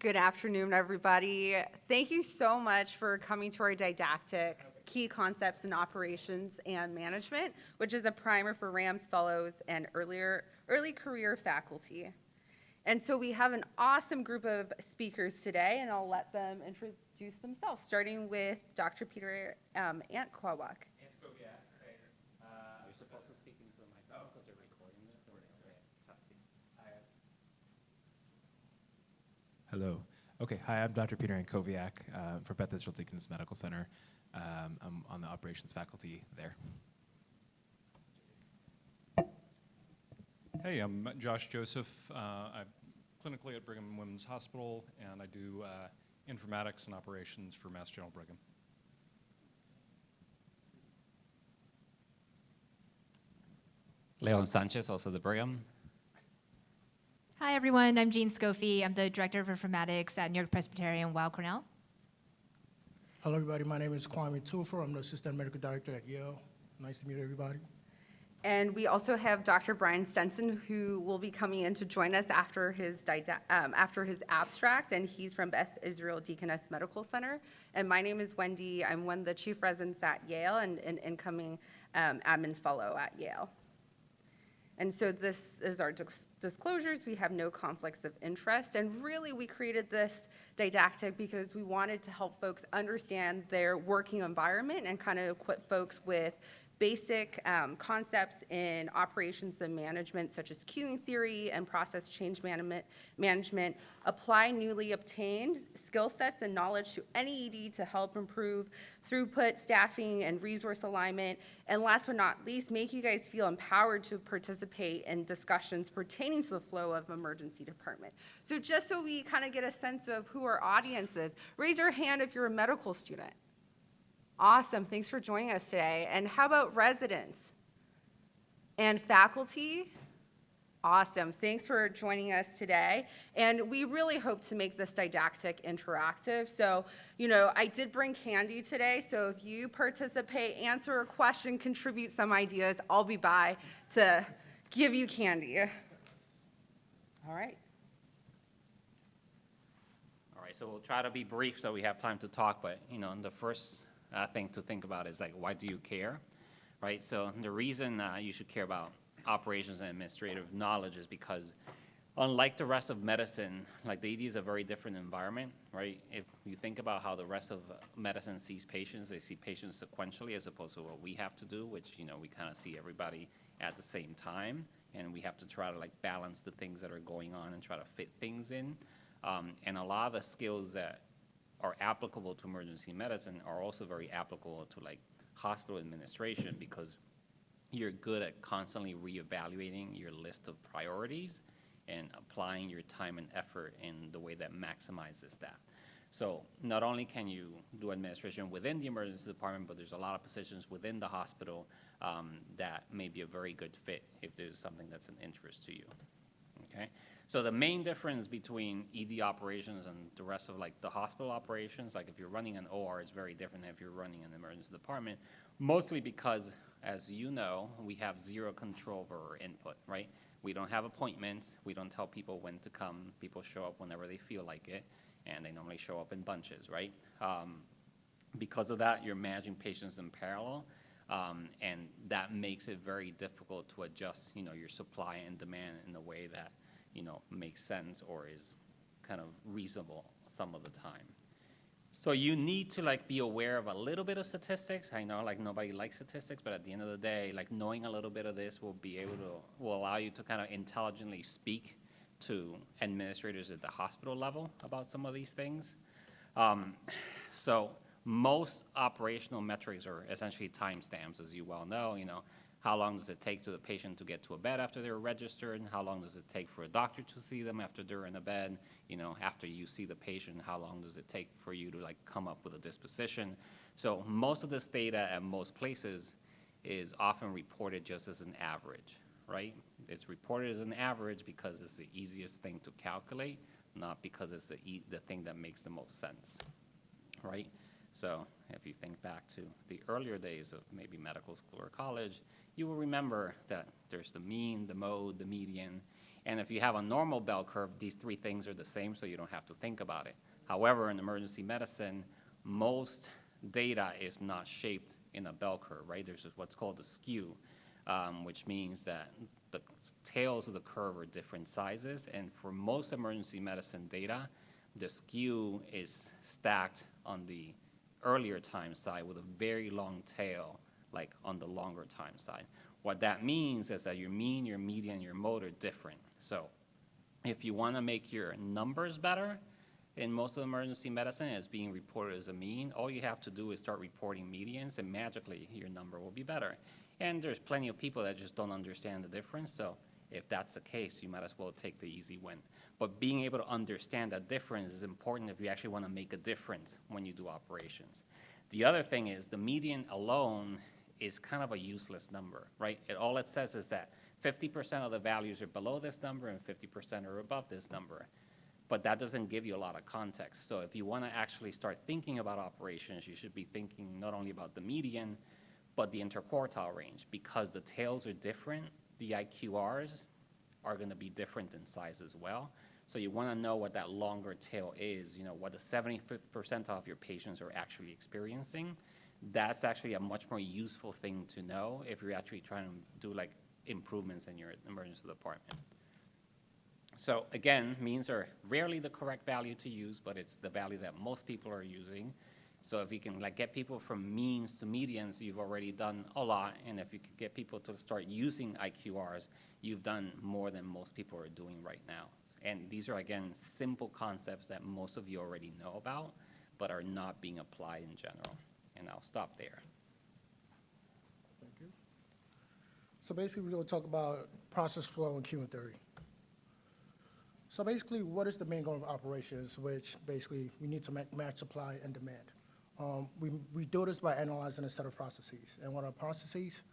Good afternoon, everybody. Thank you so much for coming to our didactic Key Concepts in Operations and Management, which is a primer for RAMS fellows and early career faculty. And so we have an awesome group of speakers today, and I'll let them introduce themselves, starting with Dr. Peter Antkowiak. Antkowiak. You're supposed to speak into the microphone because they're recording this. Testing. Hello. Okay, hi, I'm Dr. Peter Antkowiak for Beth Israel Deaconess Medical Center. I'm on the operations faculty there. Hey, I'm Josh Joseph. I'm clinically at Brigham and Women's Hospital, and I do informatics and operations for Mass General Brigham. Leon Sanchez, also the Brigham. Hi, everyone. I'm Jean Scofi. I'm the Director of Informatics at New York Presbyterian Weill Cornell. Hello, everybody. My name is Kwame Tuffuor. I'm the Assistant Medical Director at Yale. Nice to meet everybody. And we also have Dr. Bryan Stenson, who will be coming in to join us after his abstract, and he's from Beth Israel Deaconess Medical Center. And my name is Wendy. I'm one of the chief residents at Yale and an incoming admin fellow at Yale. And so this is our disclosures. We have no conflicts of interest. And really, we created this didactic because we wanted to help folks understand their working environment and kind of equip folks with basic concepts in operations and management, such as queuing theory and process change management, apply newly obtained skill sets and knowledge to any ED to help improve throughput, staffing, and resource alignment, and last but not least, make you guys feel empowered to participate in discussions pertaining to the flow of emergency department. So just so we kind of get a sense of who our audience is, raise your hand if you're a medical student. Awesome, thanks for joining us today. And how about residents and faculty? Awesome, thanks for joining us today. And we really hope to make this didactic interactive. So, I did bring candy today, so if you participate, answer a question, contribute some ideas, I'll be by to give you candy. All right. All right, so we'll try to be brief so we have time to talk, but, the first thing to think about is why do you care, right? So the reason you should care about operations and administrative knowledge is because unlike the rest of medicine, the ED is a very different environment, right? If you think about how the rest of medicine sees patients, they see patients sequentially as opposed to what we have to do, which, we kind of see everybody at the same time, and we have to try to balance the things that are going on and try to fit things in. And a lot of the skills that are applicable to emergency medicine are also very applicable to hospital administration because you're good at constantly reevaluating your list of priorities and applying your time and effort in the way that maximizes that. So not only can you do administration within the emergency department, but there's a lot of positions within the hospital that may be a very good fit if there's something that's an interest to you, okay? So the main difference between ED operations and the rest of the hospital operations, if you're running an OR, it's very different than if you're running an emergency department, mostly because, as you know, we have zero control over our input, right? We don't have appointments. We don't tell people when to come. People show up whenever they feel like it, and they normally show up in bunches, right? Because of that, you're managing patients in parallel, and that makes it very difficult to adjust, your supply and demand in a way that makes sense or is kind of reasonable some of the time. So you need to be aware of a little bit of statistics. I know nobody likes statistics, but at the end of the day, knowing a little bit of this will allow you to kind of intelligently speak to administrators at the hospital level about some of these things. So most operational metrics are essentially timestamps, as you well know. How long does it take to the patient to get to a bed after they're registered? And how long does it take for a doctor to see them after they're in a bed? After you see the patient, how long does it take for you to come up with a disposition? So most of this data at most places is often reported just as an average, right? It's reported as an average because it's the easiest thing to calculate, not because it's the thing that makes the most sense, right? So if you think back to the earlier days of maybe medical school or college, you will remember that there's the mean, the mode, the median, And if you have a normal bell curve, these three things are the same, so you don't have to think about it. However, in emergency medicine, most data is not shaped in a bell curve, right? There's what's called a skew, which means that the tails of the curve are different sizes. And for most emergency medicine data, the skew is stacked on the earlier time side with a very long tail, like on the longer time side. What that means is that your mean, your median, your mode are different. So if you want to make your numbers better, in most of emergency medicine, it's being reported as a mean. All you have to do is start reporting medians, and magically your number will be better. And there's plenty of people that just don't understand the difference. So if that's the case, you might as well take the easy win. But being able to understand that difference is important if you actually want to make a difference when you do operations. The other thing is the median alone is kind of a useless number, right? All it says is that 50% of the values are below this number and 50% are above this number. But that doesn't give you a lot of context. So if you want to actually start thinking about operations, you should be thinking not only about the median, but the interquartile range. Because the tails are different, the IQRs are going to be different in size as well. So you want to know what that longer tail is, what the 75th percentile of your patients are actually experiencing. That's actually a much more useful thing to know if you're actually trying to do like improvements in your emergency department. So again, means are rarely the correct value to use, but it's the value that most people are using. So if you can like get people from means to medians, you've already done a lot. And if you can get people to start using IQRs, you've done more than most people are doing right now. And these are, again, simple concepts that most of you already know about, but are not being applied in general. And I'll stop there. Thank you. So basically, we're going to talk about process flow and queuing theory. So basically, what is the main goal of operations, which basically we need to match supply and demand. We do this by analyzing a set of processes. And what are processes?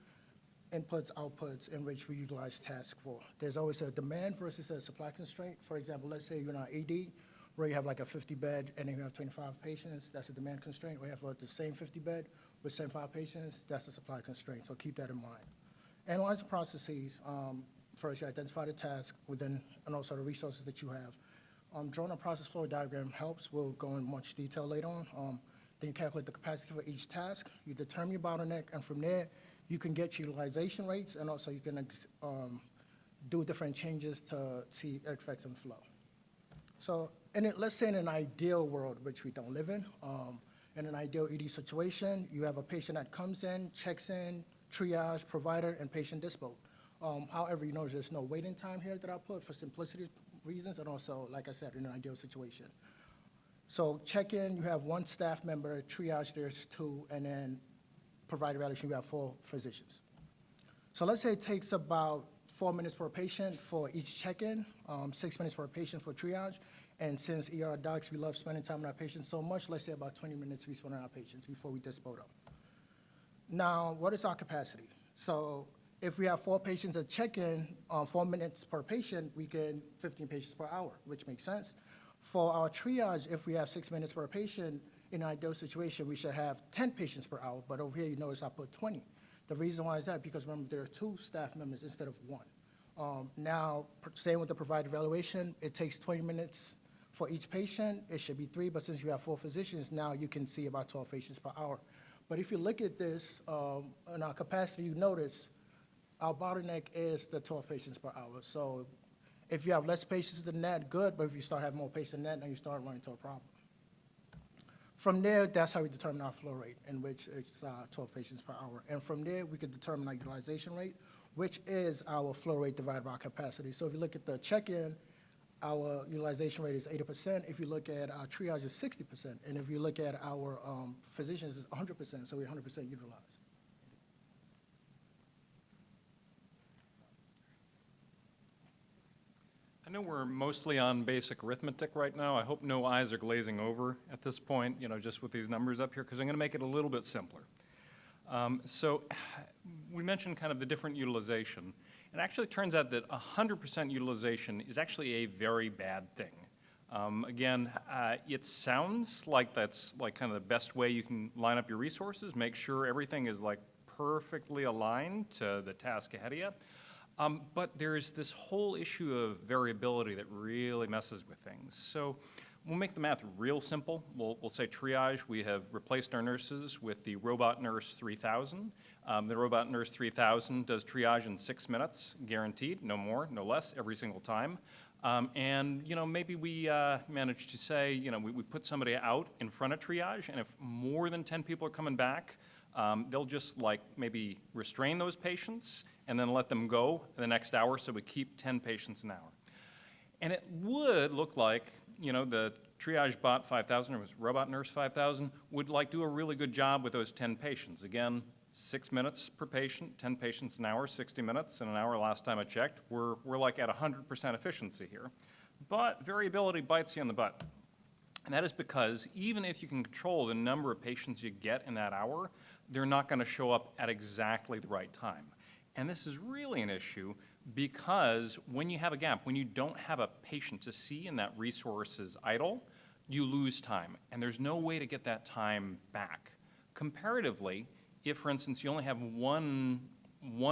Inputs, outputs, in which we utilize tasks for. There's always a demand versus a supply constraint. For example, let's say you're in an AD, where you have like a 50-bed and then you have 25 patients, that's a demand constraint. We have the same 50-bed with 75 patients, that's a supply constraint, so keep that in mind. Analyzing processes, first you identify the task within, and also the resources that you have. Drawing a process flow diagram helps. We'll go in much detail later on. Then you calculate the capacity for each task. You determine your bottleneck, and from there, you can get utilization rates, and also you can do different changes to see effects on flow. So let's say in an ideal world, which we don't live in an ideal ED situation, you have a patient that comes in, checks in, triage, provider, and patient dispo. However, you notice there's no waiting time here that I put for simplicity reasons, and also, like I said, in an ideal situation. So check in, you have one staff member, triage, there's two, and then provider evaluation, you have 4 physicians. So let's say it takes about 4 minutes per patient for each check-in, 6 minutes per patient for triage, and since ER docs, we love spending time with our patients so much, let's say about 20 minutes we spend on our patients before we dispo them. Now, what is our capacity? So if we have 4 patients at check-in, 4 minutes per patient, we get 15 patients per hour, which makes sense. For our triage, if we have 6 minutes per patient, in an ideal situation, we should have 10 patients per hour, but over here, you notice I put 20. The reason why is that, because remember, there are 2 staff members instead of 1. Now, staying with the provider evaluation, it takes 20 minutes for each patient. It should be 3, but since you have 4 physicians, now you can see about 12 patients per hour. But if you look at this, in our capacity, you notice our bottleneck is the 12 patients per hour. So if you have less patients than that, good, but if you start having more patients than that, then you start running into a problem. From there, that's how we determine our flow rate, in which it's 12 patients per hour. And from there, we can determine our utilization rate, which is our flow rate divided by our capacity. So if you look at the check-in, our utilization rate is 80%. If you look at our triage, it's 60%. And if you look at our physicians, it's 100%, so we're 100% utilized. I know we're mostly on basic arithmetic right now. I hope no eyes are glazing over at this point, just with these numbers up here, because I'm going to make it a little bit simpler. So we mentioned kind of the different utilization. It actually turns out that 100% utilization is actually a very bad thing. Again, it sounds like that's like kind of the best way you can line up your resources, make sure everything is like perfectly aligned to the task ahead of you. But there's this whole issue of variability that really messes with things. So we'll make the math real simple. We'll say triage. We have replaced our nurses with the Robot Nurse 3000. The Robot Nurse 3000 does triage in 6 minutes, guaranteed, no more, no less, every single time. And maybe we manage to say, we put somebody out in front of triage, and if more than 10 people are coming back, they'll just maybe restrain those patients and then let them go the next hour, so we keep 10 patients an hour. And it would look like, the triage bot 5000, or was Robot Nurse 5000, would do a really good job with those 10 patients. Again, 6 minutes per patient, 10 patients an hour, 60 minutes in an hour last time I checked. We're at 100% efficiency here. But variability bites you in the butt. And that is because even if you can control the number of patients you get in that hour, they're not going to show up at exactly the right time. And this is really an issue because when you have a gap, when you don't have a patient to see and that resource is idle, you lose time. And there's no way to get that time back. Comparatively, if, for instance, you only have one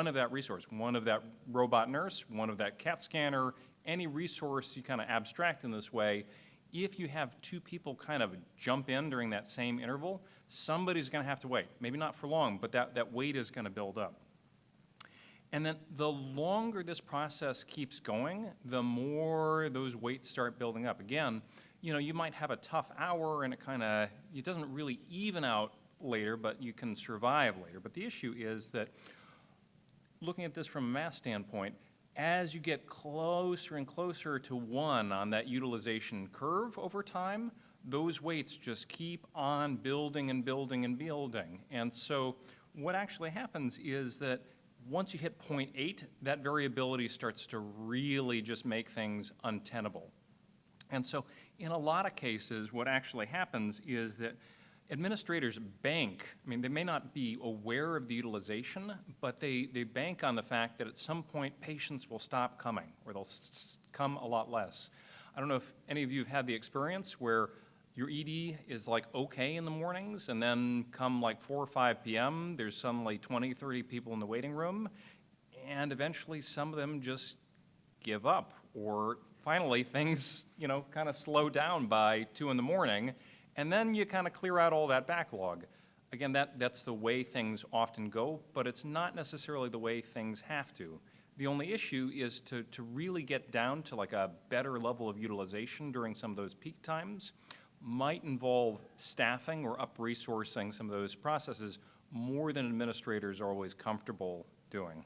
of that resource, one of that robot nurse, one of that CAT scanner, any resource you kind of abstract in this way, if you have 2 people kind of jump in during that same interval, somebody's going to have to wait. Maybe not for long, but that wait is going to build up. And then the longer this process keeps going, the more those waits start building up. Again, you might have a tough hour and it doesn't really even out later, but you can survive later. But the issue is that looking at this from a math standpoint, as you get closer and closer to 1 on that utilization curve over time, those weights just keep on building and building and building. And so what actually happens is that once you hit 0.8, that variability starts to really just make things untenable. And so in a lot of cases, what actually happens is that administrators bank. They may not be aware of the utilization, but they bank on the fact that at some point patients will stop coming, or they'll come a lot less. I don't know if any of you have had the experience where your ED is okay in the mornings, and then come 4 or 5 p.m., there's suddenly 20, 30 people in the waiting room, and eventually some of them just give up, or finally things, kind of slow down by 2 in the morning, and then you kind of clear out all that backlog. Again, that's the way things often go, but it's not necessarily the way things have to. The only issue is to really get down to a better level of utilization during some of those peak times might involve staffing or up-resourcing some of those processes more than administrators are always comfortable doing.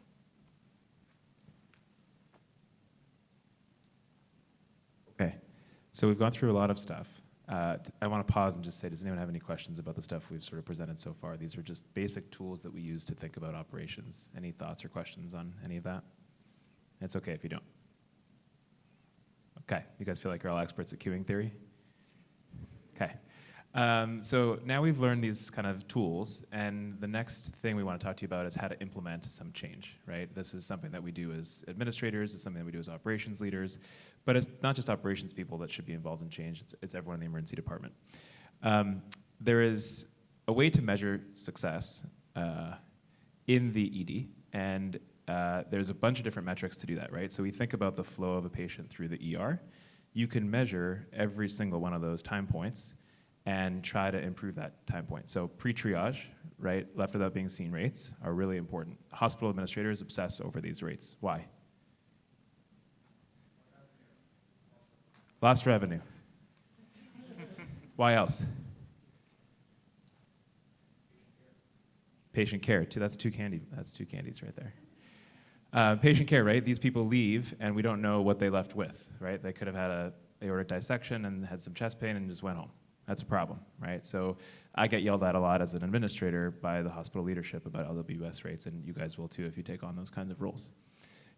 Okay, so we've gone through a lot of stuff. I want to pause and just say, does anyone have any questions about the stuff we've sort of presented so far? These are just basic tools that we use to think about operations. Any thoughts or questions on any of that? It's okay if you don't. Okay, you guys feel like you're all experts at queuing theory? Okay. So now we've learned these kind of tools, and the next thing we want to talk to you about is how to implement some change, right? This is something that we do as administrators, it's something that we do as operations leaders, but it's not just operations people that should be involved in change, it's everyone in the emergency department. There is a way to measure success in the ED, and there's a bunch of different metrics to do that, right? So we think about the flow of a patient through the ER. You can measure every single one of those time points and try to improve that time point. So pre-triage, right, left without being seen rates are really important. Hospital administrators obsess over these rates. Why? Lost revenue. Why else? Patient care. That's two candies right there. Patient care, right? These people leave, and we don't know what they left with, right? They could have had a aortic dissection and had some chest pain and just went home. That's a problem, right? So I get yelled at a lot as an administrator by the hospital leadership about LWS rates, and you guys will too if you take on those kinds of roles.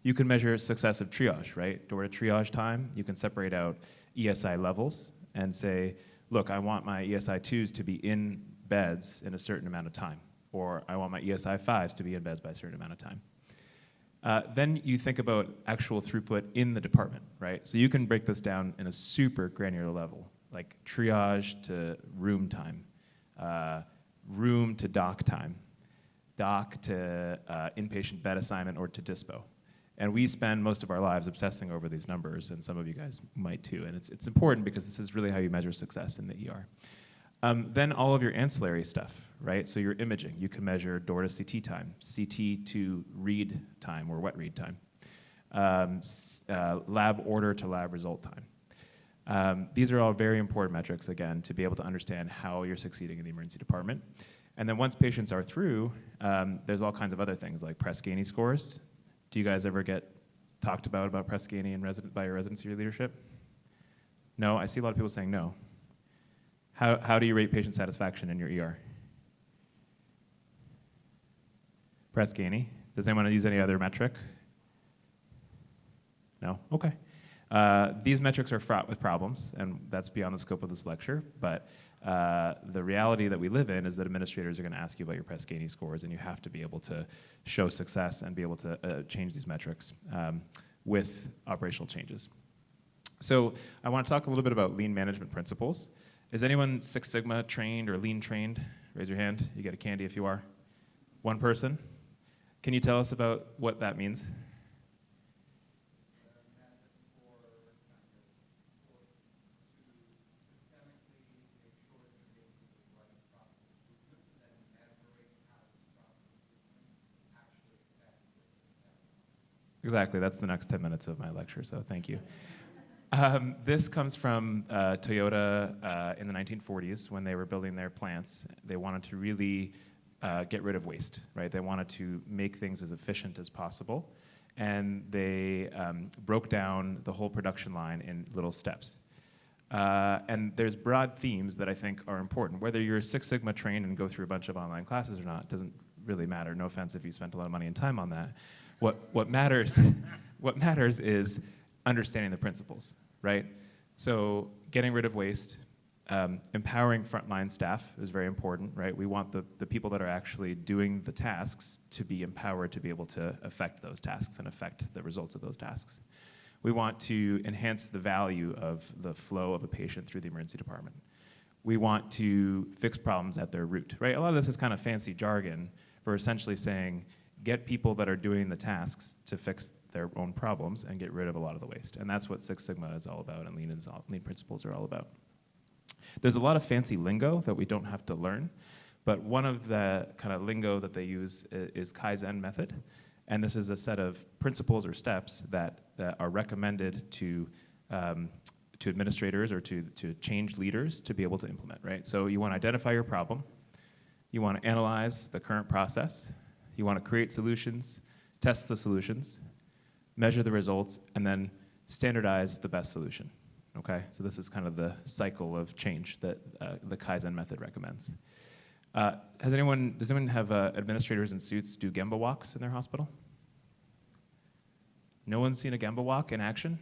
You can measure successive triage, right? Door to triage time, you can separate out ESI levels and say, look, I want my ESI 2s to be in beds in a certain amount of time, or I want my ESI 5s to be in beds by a certain amount of time. Then you think about actual throughput in the department, right? So you can break this down in a super granular level, like triage to room time, room to doc time, doc to inpatient bed assignment or to dispo. And we spend most of our lives obsessing over these numbers, and some of you guys might too. And it's important because this is really how you measure success in the ER. Then all of your ancillary stuff, right? So your imaging, you can measure door to CT time, CT to read time or wet read time, lab order to lab result time. These are all very important metrics, again, to be able to understand how you're succeeding in the emergency department. And then once patients are through, there's all kinds of other things like Press-Ganey scores. Do you guys ever get talked about Press-Ganey by your residency leadership? No? I see a lot of people saying no. How do you rate patient satisfaction in your ER? Press-Ganey. Does anyone use any other metric? No? Okay. These metrics are fraught with problems, and that's beyond the scope of this lecture, but the reality that we live in is that administrators are going to ask you about your Press-Ganey scores, and you have to be able to show success and be able to change these metrics with operational changes. So I want to talk a little bit about lean management principles. Is anyone Six Sigma trained or lean trained? Raise your hand. You get a candy if you are. One person. Can you tell us about what that means? Exactly, that's the next 10 minutes of my lecture, so thank you. This comes from Toyota in the 1940s when they were building their plants. They wanted to really get rid of waste, right? They wanted to make things as efficient as possible, and they broke down the whole production line in little steps. And there's broad themes that I think are important. Whether you're Six Sigma trained and go through a bunch of online classes or not doesn't really matter. No offense if you spent a lot of money and time on that. What matters is understanding the principles, right? So getting rid of waste, empowering frontline staff is very important, right? We want the people that are actually doing the tasks to be empowered to be able to affect those tasks and affect the results of those tasks. We want to enhance the value of the flow of a patient through the emergency department. We want to fix problems at their root, right? A lot of this is kind of fancy jargon for essentially saying, get people that are doing the tasks to fix their own problems and get rid of a lot of the waste. And that's what Six Sigma is all about and lean principles are all about. There's a lot of fancy lingo that we don't have to learn, but one of the kind of lingo that they use is Kaizen method. And this is a set of principles or steps that are recommended to administrators or to change leaders to be able to implement, right? So you want to identify your problem, you want to analyze the current process, you want to create solutions, test the solutions, measure the results, and then standardize the best solution, okay? So this is kind of the cycle of change that the Kaizen method recommends. Does anyone have administrators in suits do Gemba walks in their hospital? No one's seen a Gemba walk in action?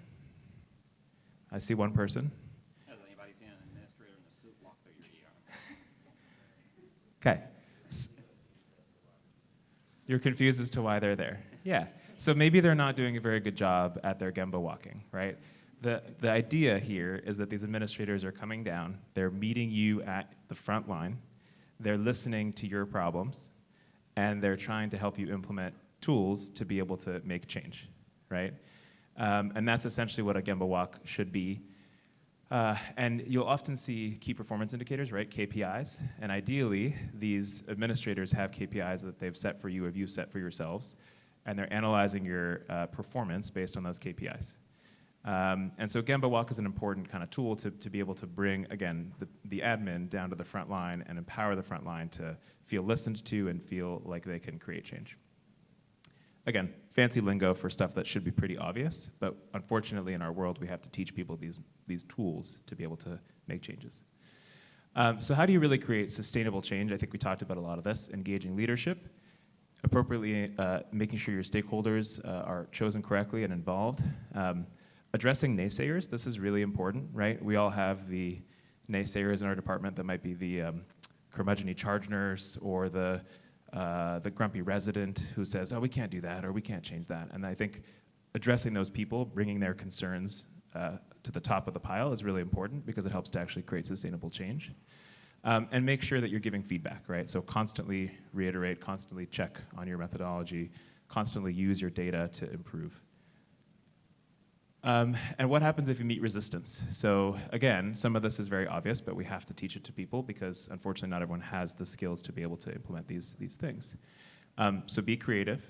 I see one person. Has anybody seen an administrator in a suit walk through your ER? Okay. You're confused as to why they're there. Yeah. So maybe they're not doing a very good job at their Gemba walking, right? The idea here is that these administrators are coming down, they're meeting you at the front line, they're listening to your problems, and they're trying to help you implement tools to be able to make change, right? And that's essentially what a Gemba walk should be. And you'll often see key performance indicators, right, KPIs, and ideally, these administrators have KPIs that they've set for you or you've set for yourselves, and they're analyzing your performance based on those KPIs. And so Gemba walk is an important kind of tool to be able to bring, again, the admin down to the front line and empower the front line to feel listened to and feel like they can create change. Again, fancy lingo for stuff that should be pretty obvious, but unfortunately in our world we have to teach people these tools to be able to make changes. So how do you really create sustainable change? I think we talked about a lot of this. Engaging leadership, appropriately making sure your stakeholders are chosen correctly and involved. Addressing naysayers, this is really important, right? We all have the naysayers in our department that might be the curmudgeon-y charge nurse or the grumpy resident who says, oh, we can't do that or we can't change that. And I think addressing those people, bringing their concerns to the top of the pile is really important because it helps to actually create sustainable change. And make sure that you're giving feedback, right? So constantly reiterate, constantly check on your methodology, constantly use your data to improve. And what happens if you meet resistance? So again, some of this is very obvious, but we have to teach it to people because unfortunately not everyone has the skills to be able to implement these things. So be creative.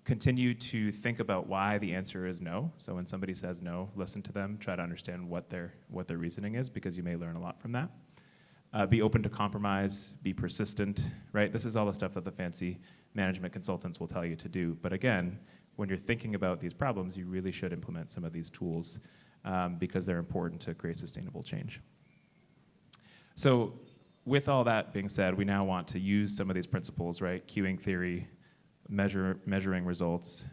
Continue to think about why the answer is no. So when somebody says no, listen to them, try to understand what their reasoning is, because you may learn a lot from that. Be open to compromise, be persistent, right? This is all the stuff that the fancy management consultants will tell you to do. But again, when you're thinking about these problems, you really should implement some of these tools because they're important to create sustainable change. So with all that being said, we now want to use some of these principles, right? Queuing theory, measuring results,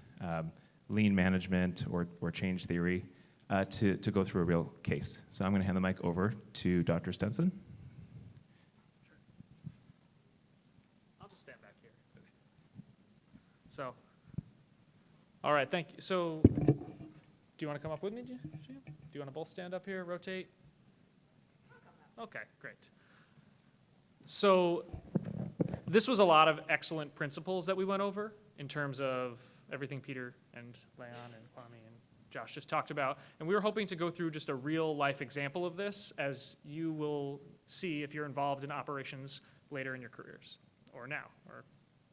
lean management, or change theory to go through a real case. So I'm going to hand the mic over to Dr. Stenson. I'll just stand back here. So, all right, thank you. So, do you want to come up with me, Jim? Do you want to both stand up here, rotate? Okay, great. So, this was a lot of excellent principles that we went over in terms of everything Peter and Leon and Kwame and Josh just talked about. And we were hoping to go through just a real life example of this, as you will see if you're involved in operations later in your careers, or now, or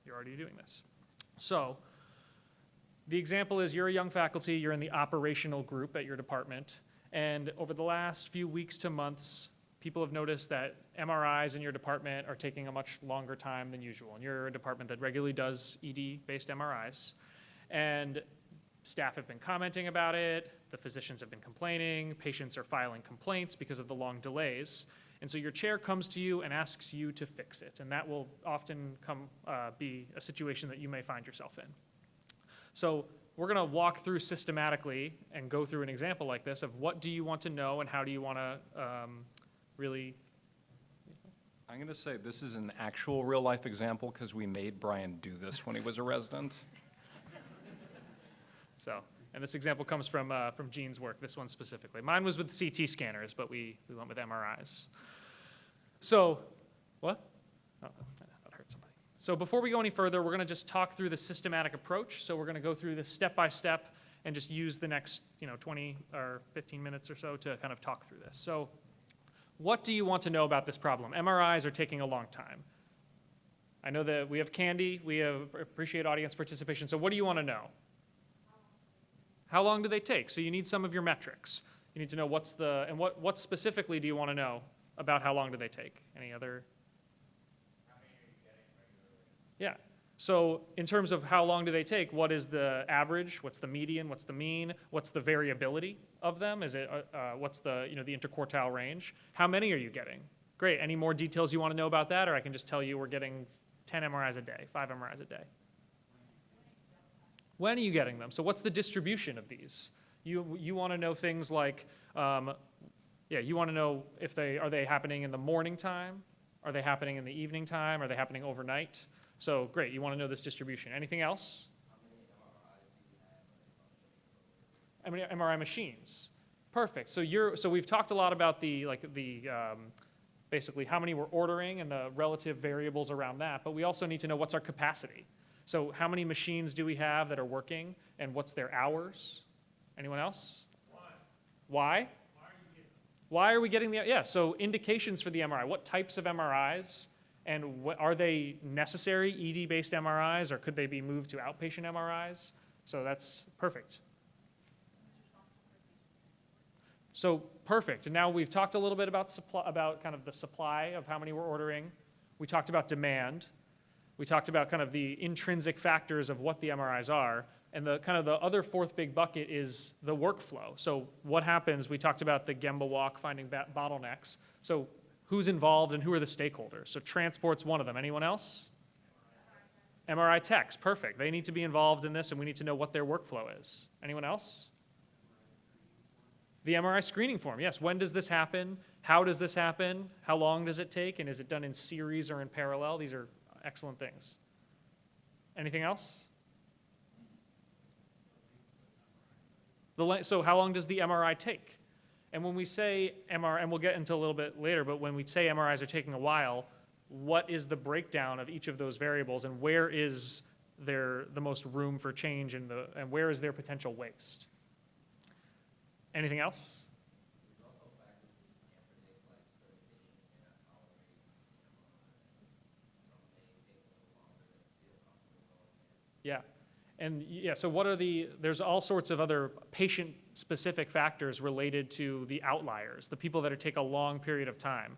you're already doing this. So, the example is you're a young faculty, you're in the operational group at your department, and over the last few weeks to months, people have noticed that MRIs in your department are taking a much longer time than usual. And you're a department that regularly does ED-based MRIs. And staff have been commenting about it, the physicians have been complaining, patients are filing complaints because of the long delays. And so your chair comes to you and asks you to fix it. And that will often be a situation that you may find yourself in. So we're going to walk through systematically and go through an example like this of what do you want to know and how do you want to really. I'm going to say this is an actual real-life example because we made Bryan do this when he was a resident. So, and this example comes from Gene's work, this one specifically. Mine was with CT scanners, but we went with MRIs. So, what? Oh, that hurt somebody. So before we go any further, we're going to just talk through the systematic approach. So we're going to go through this step by step and just use the next 20 or 15 minutes or so to kind of talk through this. So what do you want to know about this problem? MRIs are taking a long time. I know that we have Candy, we appreciate audience participation. So what do you want to know? How long do they take? So you need some of your metrics. You need to know what specifically do you want to know about how long do they take? Any other? Yeah. So in terms of how long do they take, what is the average? What's the median? What's the mean? What's the variability of them? Is it what's the the interquartile range? How many are you getting? Great. Any more details you want to know about that, or I can just tell you we're getting 10 MRIs a day, 5 MRIs a day. When are you getting them? So what's the distribution of these? You want to know things like, you want to know if are they happening in the morning time? Are they happening in the evening time? Are they happening overnight? So great, you want to know this distribution. Anything else? How many MRI machines? Perfect. So we've talked a lot about basically how many we're ordering and the relative variables around that, but we also need to know what's our capacity. So how many machines do we have that are working, and what's their hours? Anyone else? Why? Why are we getting so indications for the MRI. What types of MRIs? And are they necessary ED-based MRIs, or could they be moved to outpatient MRIs? So that's perfect. So perfect. And now we've talked a little bit about kind of the supply of how many we're ordering. We talked about demand. We talked about kind of the intrinsic factors of what the MRIs are. And the kind of the other fourth big bucket is the workflow. So what happens? We talked about the Gemba walk, finding bottlenecks. So who's involved and who are the stakeholders? So transport's one of them. Anyone else? MRI techs, perfect. They need to be involved in this, and we need to know what their workflow is. Anyone else? The MRI screening form, yes. When does this happen? How does this happen? How long does it take? And is it done in series or in parallel? These are excellent things. Anything else? So how long does the MRI take? And when we say MRI, and we'll get into a little bit later, but when we say MRIs are taking a while, what is the breakdown of each of those variables, and where is there the most room for change and where is there potential waste? Anything else? Yeah. And yeah, so what are there's all sorts of other patient-specific factors related to the outliers, the people that take a long period of time.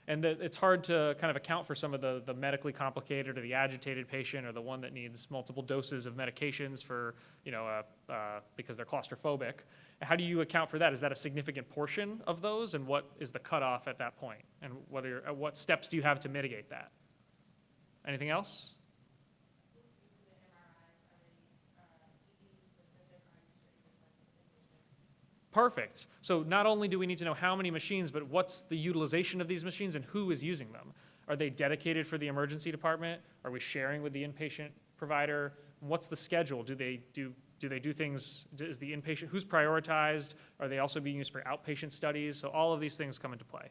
And it's hard to kind of account for some of the medically complicated or the agitated patient or the one that needs multiple doses of medications for, because they're claustrophobic. How do you account for that? Is that a significant portion of those? And what is the cutoff at that point? And what steps do you have to mitigate that? Anything else? Perfect. So not only do we need to know how many machines, but what's the utilization of these machines and who is using them? Are they dedicated for the emergency department? Are we sharing with the inpatient provider? What's the schedule? Do they do things, is the inpatient, who's prioritized? Are they also being used for outpatient studies? So all of these things come into play.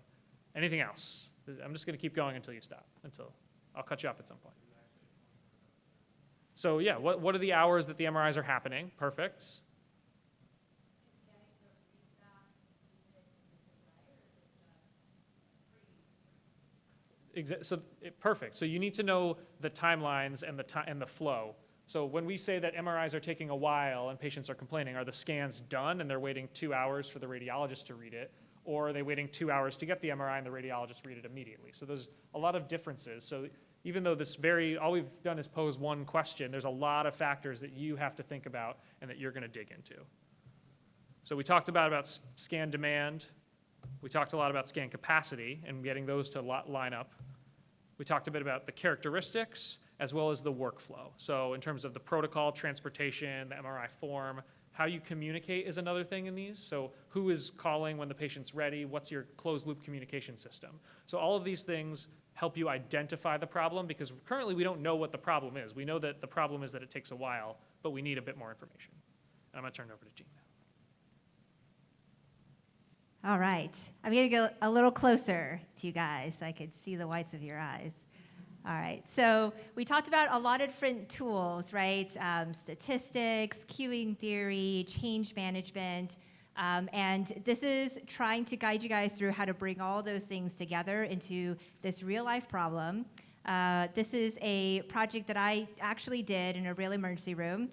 Anything else? I'm just going to keep going until you stop, until I'll cut you off at some point. So yeah, what are the hours that the MRIs are happening? Perfect. Perfect. So you need to know the timelines and the flow. So when we say that MRIs are taking a while and patients are complaining, are the scans done and they're waiting 2 hours for the radiologist to read it, or are they waiting 2 hours to get the MRI and the radiologist read it immediately? So there's a lot of differences. So even though all we've done is pose one question, there's a lot of factors that you have to think about and that you're going to dig into. So we talked about scan demand. We talked a lot about scan capacity and getting those to line up. We talked a bit about the characteristics as well as the workflow. So in terms of the protocol, transportation, the MRI form, how you communicate is another thing in these. So who is calling when the patient's ready? What's your closed loop communication system? So all of these things help you identify the problem because currently we don't know what the problem is. We know that the problem is that it takes a while, but we need a bit more information. And I'm going to turn it over to Jean now. All right, I'm gonna go a little closer to you guys so I could see the whites of your eyes. All right, so we talked about a lot of different tools, right? Statistics, queuing theory, change management, and this is trying to guide you guys through how to bring all those things together into this real life problem. This is a project that I actually did in a real emergency room.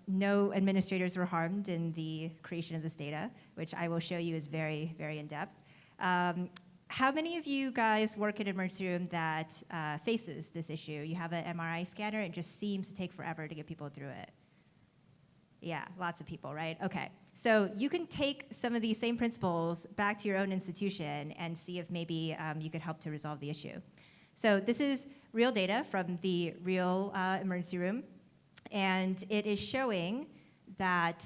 No administrators were harmed in the creation of this data, which I will show you is very, very in-depth. How many of you guys work in an emergency room that faces this issue? You have an MRI scanner, it just seems to take forever to get people through it. Yeah, lots of people, right? Okay, so you can take some of these same principles back to your own institution and see if maybe you could help to resolve the issue. So this is real data from the real emergency room. And it is showing that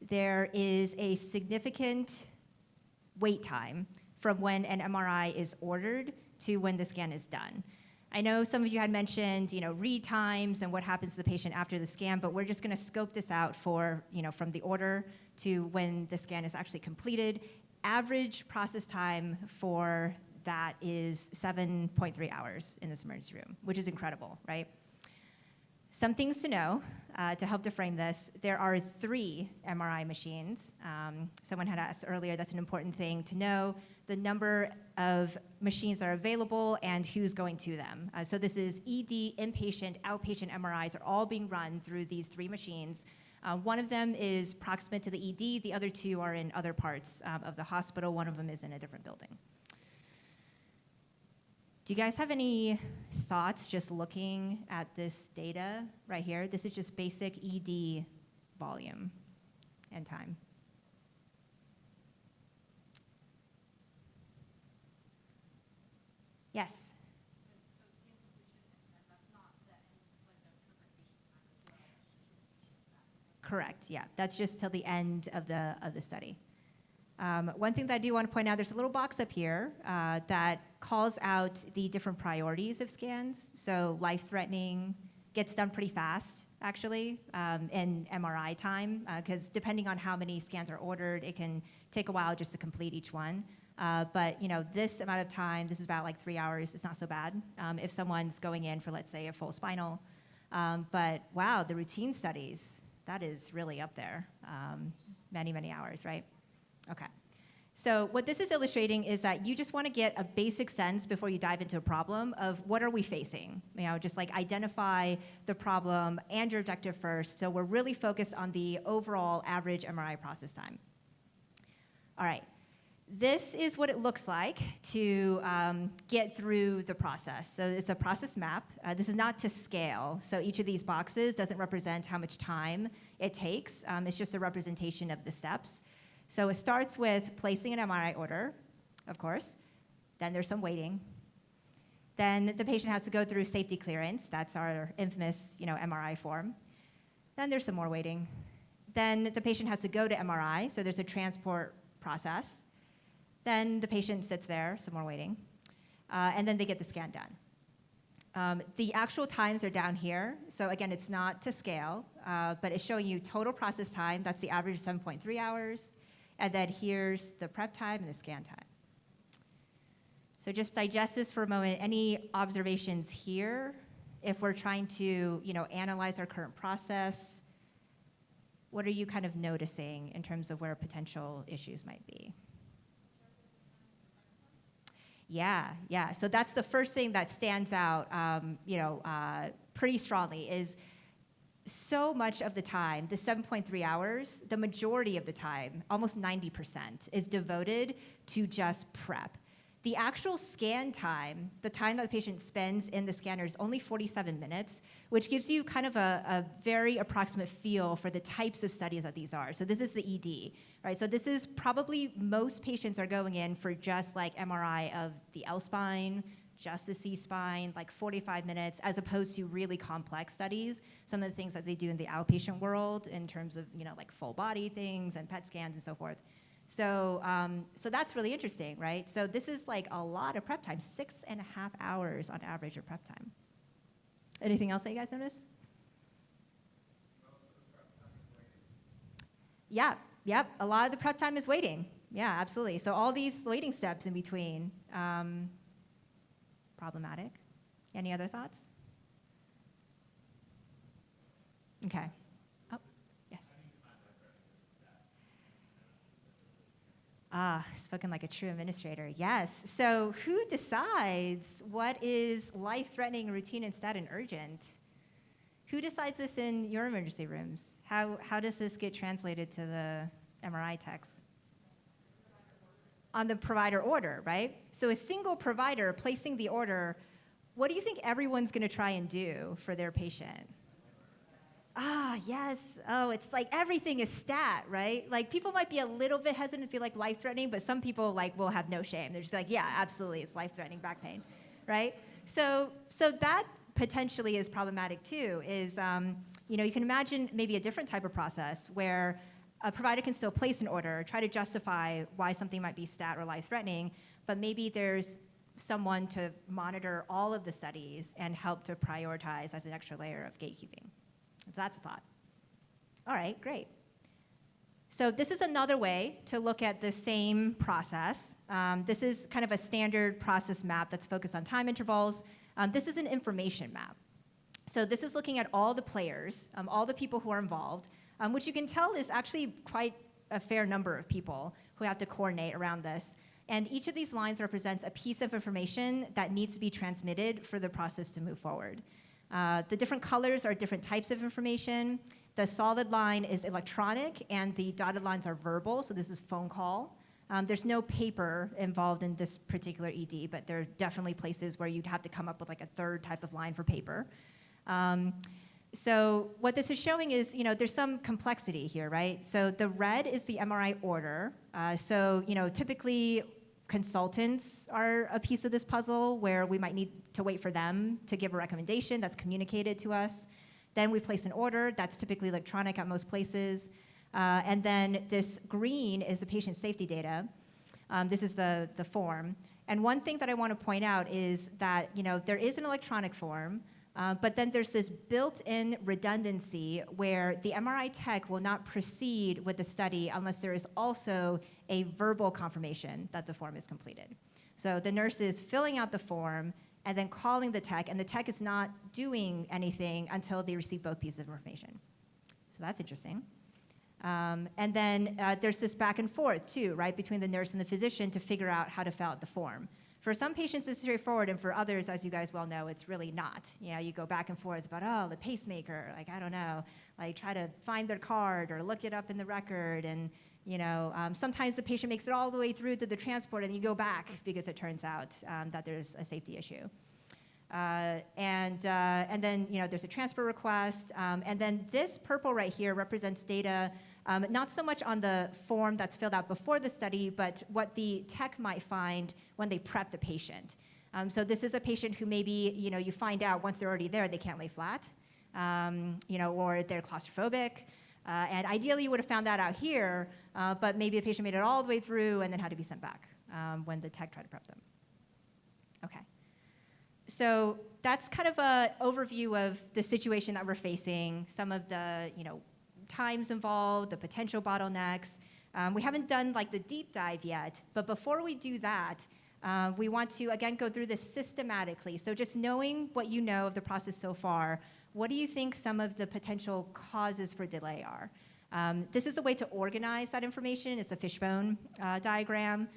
there is a significant wait time from when an MRI is ordered to when the scan is done. I know some of you had mentioned, read times and what happens to the patient after the scan, but we're just going to scope this out for, from the order to when the scan is actually completed. Average process time for that is 7.3 hours in this emergency room, which is incredible, right? Some things to know to help to frame this. There are 3 MRI machines. Someone had asked earlier, that's an important thing to know, the number of machines that are available and who's going to them. So this is ED, inpatient, outpatient MRIs are all being run through these 3 machines. One of them is proximate to the ED, the other 2 are in other parts of the hospital, one of them is in a different building. Do you guys have any thoughts just looking at this data right here? This is just basic ED volume and time. Yes? Correct, yeah. That's just till the end of the study. One thing that I do want to point out, there's a little box up here that calls out the different priorities of scans. So life-threatening gets done pretty fast, actually, in MRI time, because depending on how many scans are ordered, it can take a while just to complete each one. But this amount of time, this is about like 3 hours, it's not so bad. If someone's going in for, let's say, a full spinal, But wow, the routine studies, that is really up there. Many, many hours, right? Okay. So what this is illustrating is that you just want to get a basic sense before you dive into a problem of what are we facing. Just like identify the problem and your objective first. So we're really focused on the overall average MRI process time. All right. This is what it looks like to get through the process. So it's a process map. This is not to scale. So each of these boxes doesn't represent how much time it takes. It's just a representation of the steps. So it starts with placing an MRI order, of course. Then there's some waiting. Then the patient has to go through safety clearance. That's our infamous, MRI form. Then there's some more waiting. Then the patient has to go to MRI, so there's a transport process. Then the patient sits there, some more waiting, and then they get the scan done. The actual times are down here. So again, it's not to scale, but it's showing you total process time. That's the average 7.3 hours. And then here's the prep time and the scan time. So just digest this for a moment. Any observations here? If we're trying to, analyze our current process, what are you kind of noticing in terms of where potential issues might be? Yeah. So that's the first thing that stands out, pretty strongly is so much of the time, the 7.3 hours, the majority of the time, almost 90%, is devoted to just prep. The actual scan time, the time that the patient spends in the scanner is only 47 minutes, which gives you kind of a very approximate feel for the types of studies that these are. So this is the ED, right? So this is probably most patients are going in for just like MRI of the L spine, just the C-spine, like 45 minutes, as opposed to really complex studies, some of the things that they do in the outpatient world in terms of, like full body things and PET scans and so forth. So that's really interesting, right? So this is like a lot of prep time, 6.5 hours on average of prep time. Anything else that you guys notice? Yep, a lot of the prep time is waiting. Yeah, absolutely. So all these waiting steps in between, problematic. Any other thoughts? Okay. Oh, yes. Spoken like a true administrator. Yes. So who decides what is life-threatening, routine, instead, and urgent? Who decides this in your emergency rooms? How does this get translated to the MRI techs? On the provider order, right? So a single provider placing the order, what do you think everyone's going to try and do for their patient? Yes. Oh, it's like everything is stat, right? Like people might be a little bit hesitant to be like life-threatening, but some people like will have no shame. They're just like, yeah, absolutely, it's life-threatening back pain, right? So that potentially is problematic too. Is you can imagine maybe a different type of process where a provider can still place an order, try to justify why something might be stat or life-threatening, but maybe there's someone to monitor all of the studies and help to prioritize as an extra layer of gatekeeping. So that's a thought. All right, great. So this is another way to look at the same process. This is kind of a standard process map that's focused on time intervals. This is an information map. So this is looking at all the players, all the people who are involved, which you can tell is actually quite a fair number of people who have to coordinate around this. And each of these lines represents a piece of information that needs to be transmitted for the process to move forward. The different colors are different types of information. The solid line is electronic, and the dotted lines are verbal, so this is phone call. There's no paper involved in this particular ED, but there are definitely places where you'd have to come up with like a third type of line for paper. So what this is showing is, there's some complexity here, right? So the red is the MRI order. Typically consultants are a piece of this puzzle where we might need to wait for them to give a recommendation that's communicated to us. Then we place an order. That's typically electronic at most places. And then this green is the patient safety data. This is the form. And one thing that I want to point out is that, there is an electronic form, but then there's this built-in redundancy where the MRI tech will not proceed with the study unless there is also a verbal confirmation that the form is completed. So the nurse is filling out the form, and then calling the tech, and the tech is not doing anything until they receive both pieces of information. So that's interesting. And then there's this back and forth too, right, between the nurse and the physician to figure out how to fill out the form. For some patients, it's straightforward, and for others, as you guys well know, it's really not. You know, you go back and forth about, oh, the pacemaker, like, I don't know, like, try to find their card or look it up in the record, and, you know, sometimes the patient makes it all the way through to the transport, and you go back because it turns out that there's a safety issue. And then, you know, there's a transfer request, and then this purple right here represents data, not so much on the form that's filled out before the study, but what the tech might find when they prep the patient. So this is a patient who maybe, you know, you find out once they're already there, they can't lay flat, you know, or they're claustrophobic. And ideally, you would have found that out here, but maybe the patient made it all the way through and then had to be sent back when the tech tried to prep them. Okay. So that's kind of an overview of the situation that we're facing, some of the, you know, times involved, the potential bottlenecks. We haven't done like the deep dive yet, but before we do that, we want to, again, go through this systematically. So just knowing what you know of the process so far, what do you think some of the potential causes for delay are? This is a way to organize that information. It's a fishbone diagram.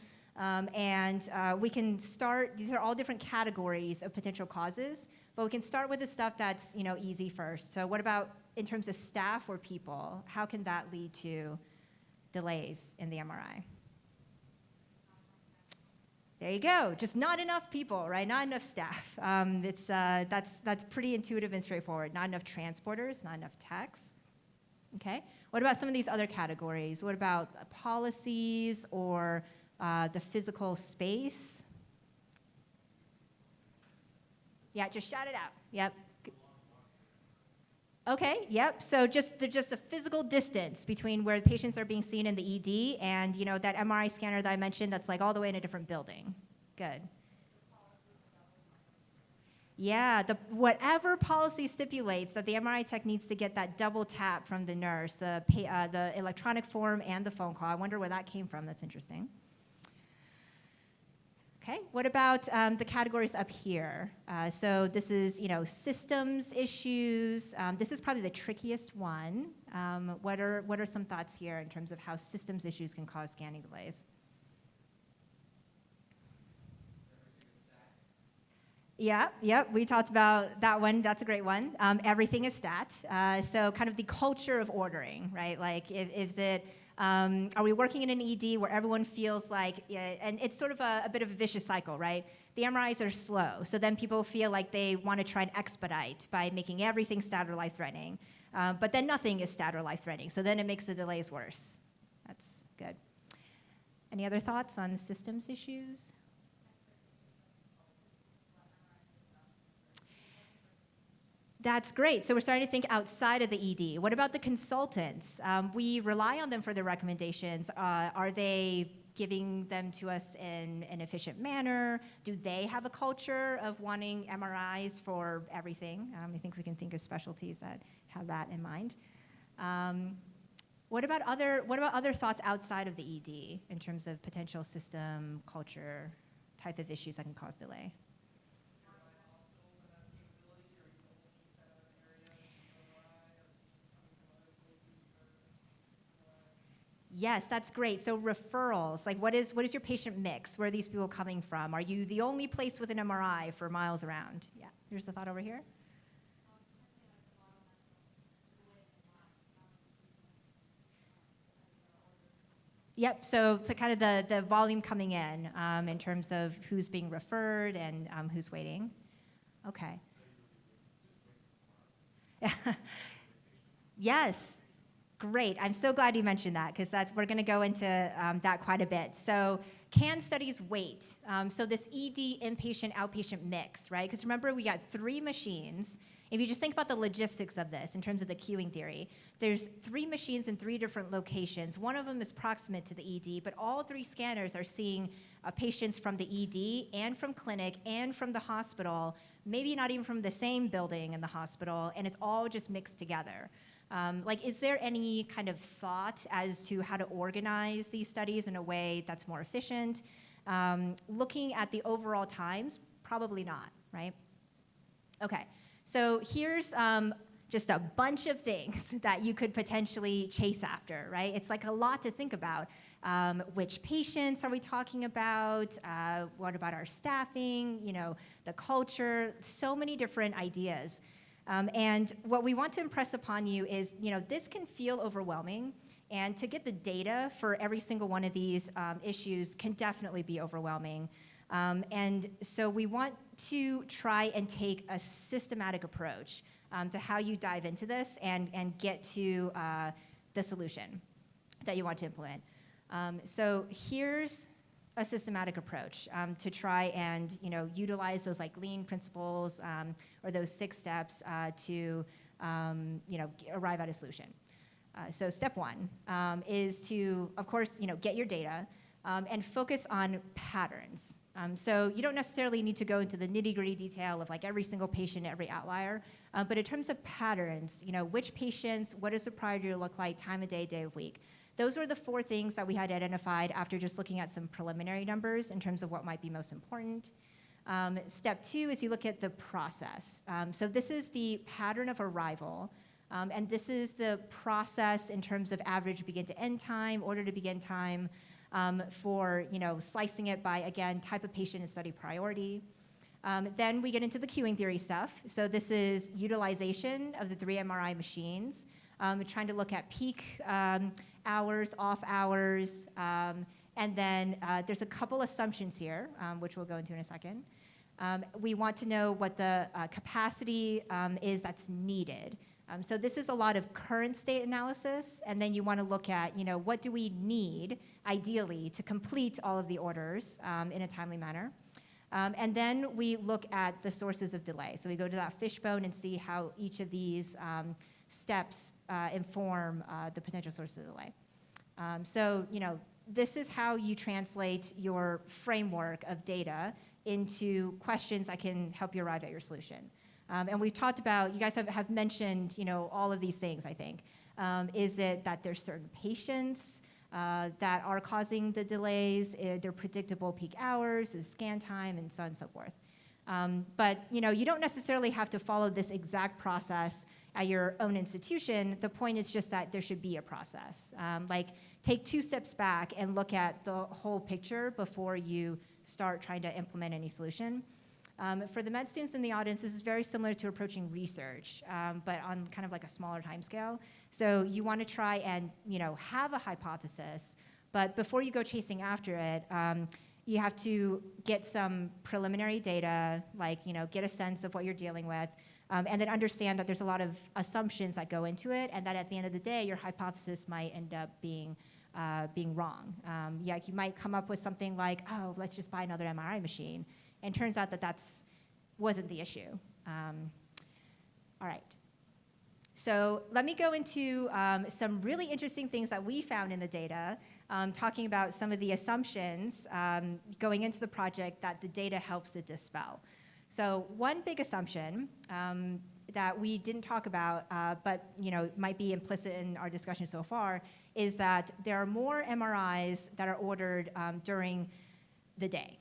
We can start, these are all different categories of potential causes, but we can start with the stuff that's, you know, easy first. So what about in terms of staff or people? How can that lead to delays in the MRI? There you go. Just not enough people, right? Not enough staff. That's pretty intuitive and straightforward. Not enough transporters, not enough techs. Okay. What about some of these other categories? What about policies or the physical space? Yeah, just shout it out. Yep. Okay, yep. So just the physical distance between where patients are being seen in the ED and, you know, that MRI scanner that I mentioned that's like all the way in a different building. Good. Yeah, whatever policy stipulates that the MRI tech needs to get that double tap from the nurse, the electronic form and the phone call. I wonder where that came from. That's interesting. Okay, what about the categories up here? So this is, you know, systems issues. This is probably the trickiest one. What are some thoughts here in terms of how systems issues can cause scanning delays? Yeah, yep, we talked about that one. That's a great one. Everything is stat. So kind of the culture of ordering, right? Like, is it, are we working in an ED where everyone feels like, and it's sort of a bit of a vicious cycle, right? The MRIs are slow, so then people feel like they want to try and expedite by making everything stat or life-threatening. But then nothing is stat or life-threatening, so then it makes the delays worse. That's good. Any other thoughts on systems issues? That's great. So we're starting to think outside of the ED. What about the consultants? We rely on them for their recommendations. Are they giving them to us in an efficient manner? Do they have a culture of wanting MRIs for everything? I think we can think of specialties that have that in mind. What about other thoughts outside of the ED in terms of potential system, culture, type of issues that can cause delay? Yes, that's great. So referrals, like what is your patient mix? Where are these people coming from? Are you the only place with an MRI for miles around? Yeah, here's the thought over here. Yep, so kind of the volume coming in terms of who's being referred and who's waiting. Okay. Yes. Great. I'm so glad you mentioned that because we're going to go into that quite a bit. So can studies wait? So this ED, inpatient, outpatient mix, right? Because remember, we got 3 machines. If you just think about the logistics of this in terms of the queuing theory, there's 3 machines in 3 different locations. One of them is proximate to the ED, but all 3 scanners are seeing patients from the ED and from clinic and from the hospital, maybe not even from the same building in the hospital, and it's all just mixed together. Is there any kind of thought as to how to organize these studies in a way that's more efficient? Looking at the overall times, Probably not, right? Okay, so here's just a bunch of things that you could potentially chase after, right? It's like a lot to think about. Which patients are we talking about? What about our staffing? You know, the culture, so many different ideas. And what we want to impress upon you is, you know, this can feel overwhelming, and to get the data for every single one of these issues can definitely be overwhelming. And so we want to try and take a systematic approach to how you dive into this and get to the solution that you want to implement. So here's a systematic approach to try and, you know, utilize those like lean principles or those 6 steps to, you know, arrive at a solution. So step 1 is to, of course, you know, get your data and focus on patterns. So you don't necessarily need to go into the nitty-gritty detail of like every single patient, every outlier, but in terms of patterns, you know, which patients, what does the priority look like, time of day, day of week. Those were the 4 things that we had identified after just looking at some preliminary numbers in terms of what might be most important. Step 2 is you look at the process. So this is the pattern of arrival, and this is the process in terms of average begin to end time, order to begin time, for, you know, slicing it by, again, type of patient and study priority. Then we get into the queuing theory stuff. So this is utilization of the 3 MRI machines, trying to look at peak hours, off hours, and then there's a couple assumptions here, which we'll go into in a second. We want to know what the capacity is that's needed. So this is a lot of current state analysis, and then you want to look at, you know, what do we need, ideally, to complete all of the orders in a timely manner. And then we look at the sources of delay. So we go to that fishbone and see how each of these steps inform the potential sources of delay. So, you know, this is how you translate your framework of data into questions that can help you arrive at your solution. And we've talked about, you guys have mentioned, you know, all of these things, I think. Is it that there's certain patients that are causing the delays, their predictable peak hours, is scan time, and so on and so forth. But, you know, you don't necessarily have to follow this exact process at your own institution. The point is just that there should be a process. Like, take 2 steps back and look at the whole picture before you start trying to implement any solution. For the med students in the audience, this is very similar to approaching research, but on kind of like a smaller time scale. So you want to try and, you know, have a hypothesis, but before you go chasing after it, you have to get some preliminary data, like, you know, get a sense of what you're dealing with, and then understand that there's a lot of assumptions that go into it, and that at the end of the day, your hypothesis might end up being wrong. Yeah, you might come up with something like, oh, let's just buy another MRI machine. And turns out that wasn't the issue. All right. So let me go into some really interesting things that we found in the data, talking about some of the assumptions going into the project that the data helps to dispel. So one big assumption that we didn't talk about, but, you know, might be implicit in our discussion so far, is that there are more MRIs that are ordered during the day.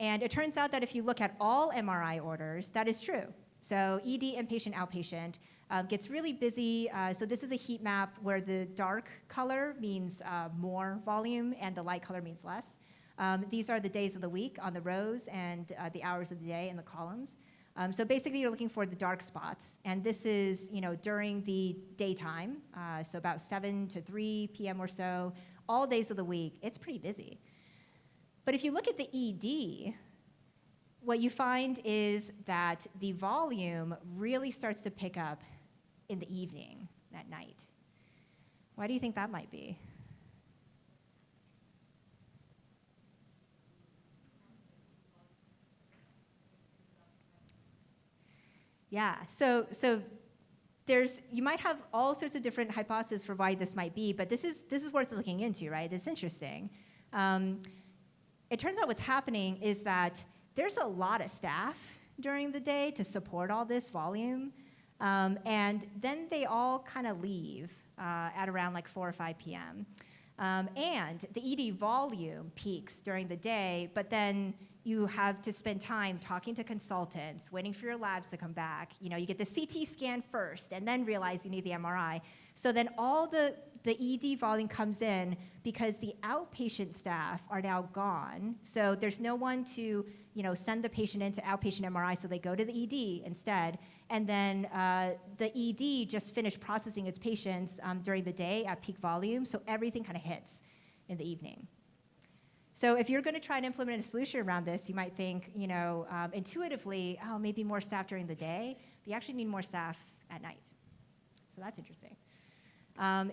And it turns out that if you look at all MRI orders, that is true. So ED, inpatient, outpatient, gets really busy. So this is a heat map where the dark color means more volume and the light color means less. These are the days of the week on the rows and the hours of the day in the columns. So basically you're looking for the dark spots. And this is, you know, during the daytime, so about 7 to 3 p.m. or so, all days of the week, it's pretty busy. But if you look at the ED, what you find is that the volume really starts to pick up in the evening, at night. Why do you think that might be? Yeah, so you might have all sorts of different hypotheses for why this might be, but this is worth looking into, right? It's interesting. It turns out what's happening is that there's a lot of staff during the day to support all this volume, and then they all kind of leave at around like 4 or 5 p.m. And the ED volume peaks during the day, but then you have to spend time talking to consultants, waiting for your labs to come back. You know, you get the CT scan first and then realize you need the MRI. So then all the ED volume comes in because the outpatient staff are now gone. So there's no one to, you know, send the patient into outpatient MRI, so they go to the ED instead. And then the ED just finished processing its patients during the day at peak volume, so everything kind of hits in the evening. So if you're going to try and implement a solution around this, you might think, you know, intuitively, oh, maybe more staff during the day, but you actually need more staff at night. So that's interesting.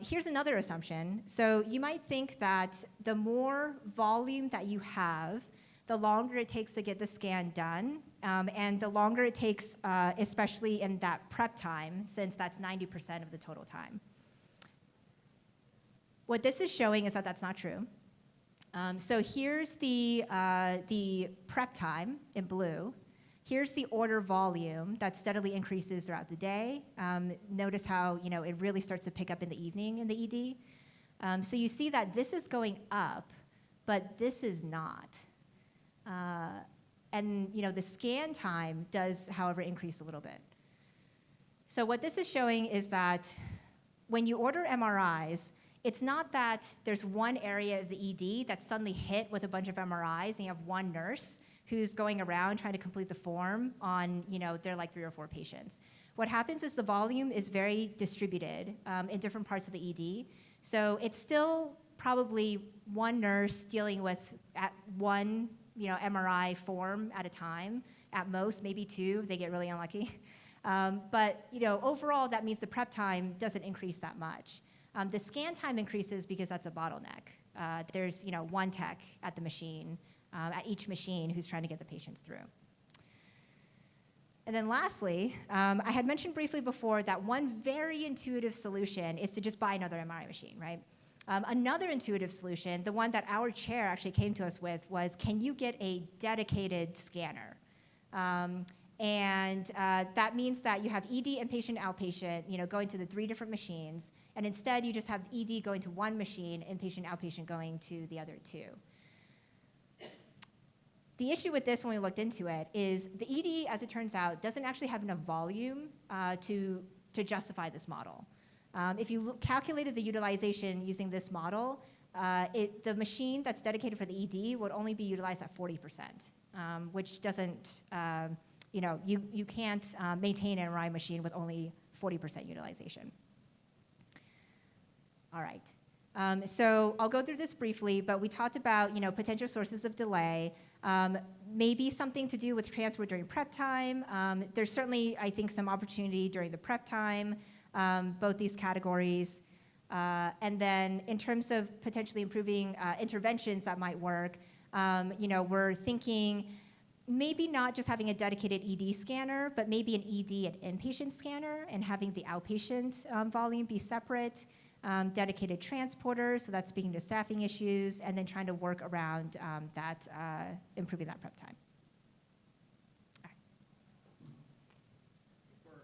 Here's another assumption. So you might think that the more volume that you have, the longer it takes to get the scan done, and the longer it takes, especially in that prep time, since that's 90% of the total time. What this is showing is that that's not true. So here's the prep time in blue. Here's the order volume that steadily increases throughout the day. Notice how, you know, it really starts to pick up in the evening in the ED. So you see that this is going up, but this is not. And, you know, the scan time does, however, increase a little bit. So what this is showing is that when you order MRIs, it's not that there's one area of the ED that's suddenly hit with a bunch of MRIs and you have one nurse who's going around trying to complete the form on, you know, they're like 3 or 4 patients. What happens is the volume is very distributed in different parts of the ED. So it's still probably one nurse dealing with at one, you know, MRI form at a time, at most, maybe 2 if they get really unlucky. But, you know, overall, that means the prep time doesn't increase that much. The scan time increases because that's a bottleneck. There's, you know, one tech at the machine, at each machine who's trying to get the patients through. And then lastly, I had mentioned briefly before that one very intuitive solution is to just buy another MRI machine, right? Another intuitive solution, the one that our chair actually came to us with, was can you get a dedicated scanner? And that means that you have ED, inpatient, outpatient, you know, going to the 3 different machines, and instead you just have ED going to one machine, inpatient, outpatient going to the other 2. The issue with this when we looked into it is the ED, as it turns out, doesn't actually have enough volume to justify this model. If you calculated the utilization using this model, the machine that's dedicated for the ED would only be utilized at 40%, which doesn't, you know, you can't maintain an MRI machine with only 40% utilization. All right. So I'll go through this briefly, but we talked about, you know, potential sources of delay. Maybe something to do with transport during prep time. There's certainly, I think, some opportunity during the prep time, both these categories. And then in terms of potentially improving interventions that might work, you know, we're thinking maybe not just having a dedicated ED scanner, but maybe an ED and inpatient scanner and having the outpatient volume be separate. Dedicated transporters, so that's speaking to staffing issues, and then trying to work around that, improving that prep time. All right.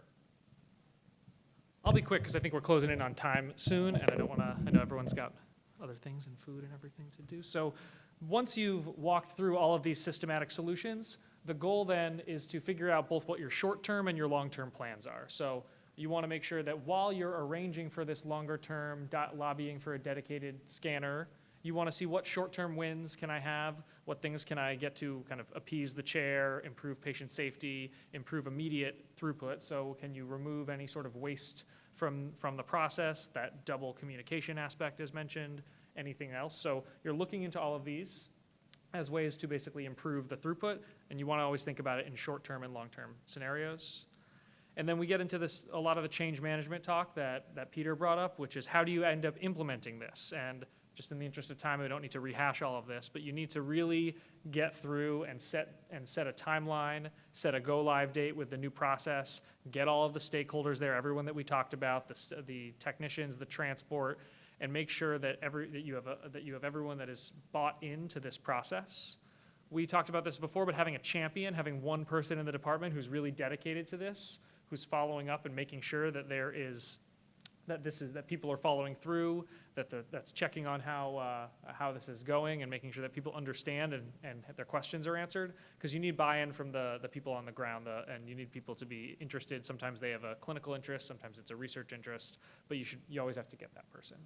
I'll be quick because I think we're closing in on time soon, and I don't want to, I know everyone's got other things and food and everything to do. So once you've walked through all of these systematic solutions, the goal then is to figure out both what your short-term and your long-term plans are. So you want to make sure that while you're arranging for this longer term, lobbying for a dedicated scanner, you want to see what short-term wins can I have, what things can I get to kind of appease the chair, improve patient safety, improve immediate throughput. So can you remove any sort of waste from the process? That double communication aspect is mentioned, anything else. So you're looking into all of these as ways to basically improve the throughput, and you want to always think about it in short-term and long-term scenarios. And then we get into this, a lot of the change management talk that Peter brought up, which is how do you end up implementing this? And just in the interest of time, we don't need to rehash all of this, but you need to really get through and set a timeline, set a go live date with the new process, get all of the stakeholders there, everyone that we talked about, the technicians, the transport, and make sure that you have everyone that is bought into this process. We talked about this before, but having a champion, having one person in the department who's really dedicated to this, who's following up and making sure that there is that people are following through, that's checking on how this is going and making sure that people understand and their questions are answered. Because you need buy-in from the people on the ground, and you need people to be interested. Sometimes they have a clinical interest, sometimes it's a research interest, but you always have to get that person.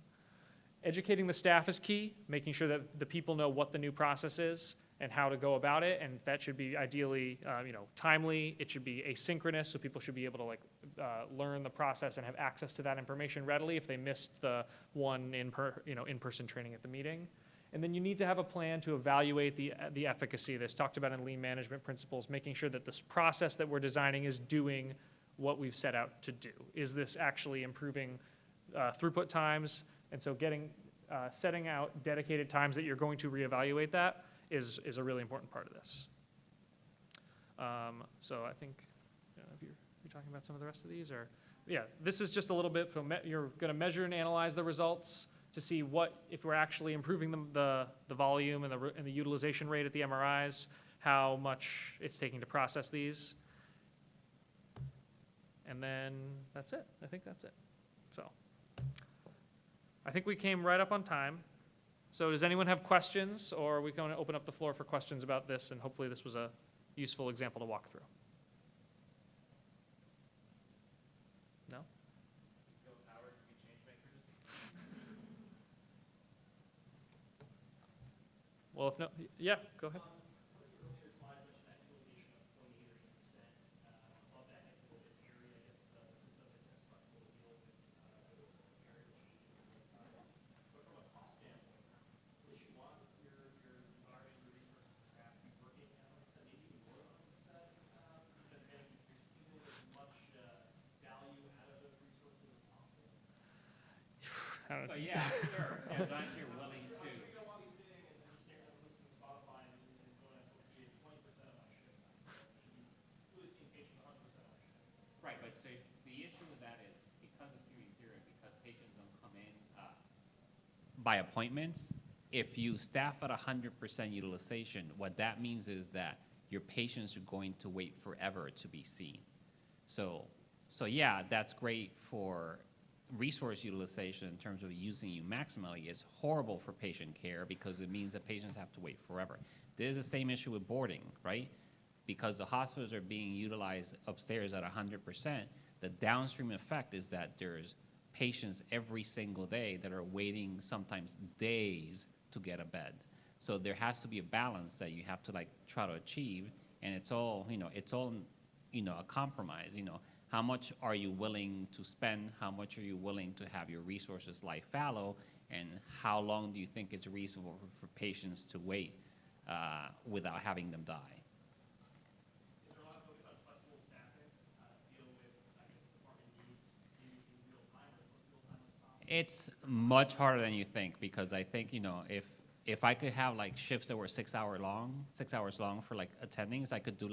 Educating the staff is key, making sure that the people know what the new process is and how to go about it, and that should be ideally, timely. It should be asynchronous, so people should be able to learn the process and have access to that information readily if they missed the one in-person training at the meeting. And then you need to have a plan to evaluate the efficacy of this, talked about in lean management principles, making sure that this process that we're designing is doing what we've set out to do. Is this actually improving throughput times? And so setting out dedicated times that you're going to reevaluate that is a really important part of this. So I think, if you're talking about some of the rest of these, or, yeah, this is just a little bit, you're gonna measure and analyze the results to see if we're actually improving the volume and the utilization rate at the MRIs, how much it's taking to process these. And then that's it. I think that's it. So I think we came right up on time. So does anyone have questions, or are we going to open up the floor for questions about this? And hopefully this was a useful example to walk through. No? Well, if no, yeah, go ahead. I don't know. So, yeah, sure, as long as you're willing to. Right, but so the issue with that is because of queuing theory, because patients don't come in by appointments, if you staff at 100% utilization, what that means is that your patients are going to wait forever to be seen. So yeah, that's great for resource utilization in terms of using you maximally. It's horrible for patient care because it means that patients have to wait forever. There's the same issue with boarding, right? Because the hospitals are being utilized upstairs at 100%, the downstream effect is that there's patients every single day that are waiting sometimes days to get a bed. So there has to be a balance that you have to try to achieve, and it's all a compromise. How much are you willing to spend? How much are you willing to have your resources lie fallow? And how long do you think it's reasonable for patients to wait without having them die? Is there a lot of focus on flexible staffing to deal with, department needs in real time, or as real time as possible? It's much harder than you think, because I think, if I could have shifts that were 6 hours long for attendings, I could do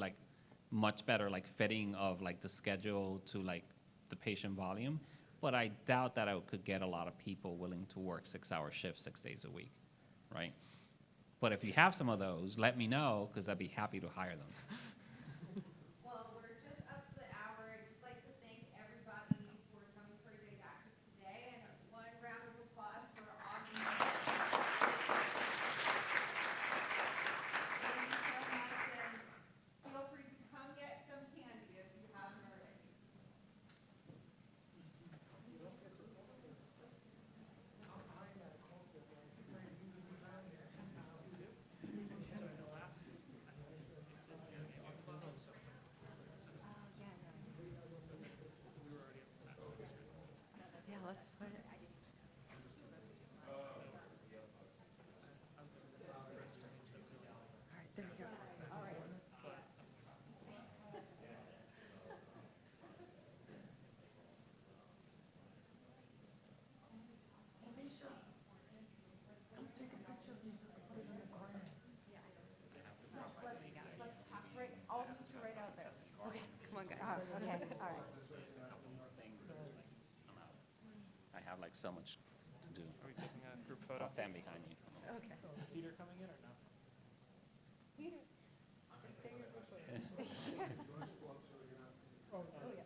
much better fitting of the schedule to the patient volume. But I doubt that I could get a lot of people willing to work 6-hour shifts 6 days a week, right? But if you have some of those, let me know, because I'd be happy to hire them. Well, we're just up to the hour. I'd just like to thank everybody for coming for didactic today, and one round of applause for awesome. Thank you so much, and feel free to come get some candy if you haven't already. Yeah, let's put it. All right, there we go. All right. Let's talk all meet you right out there. Okay, come on, guys. Okay, all right. I have so much to do. Are we taking a group photo? I'll stand behind you. Okay. Peter coming in or no? Peter. Oh, Oh, yeah.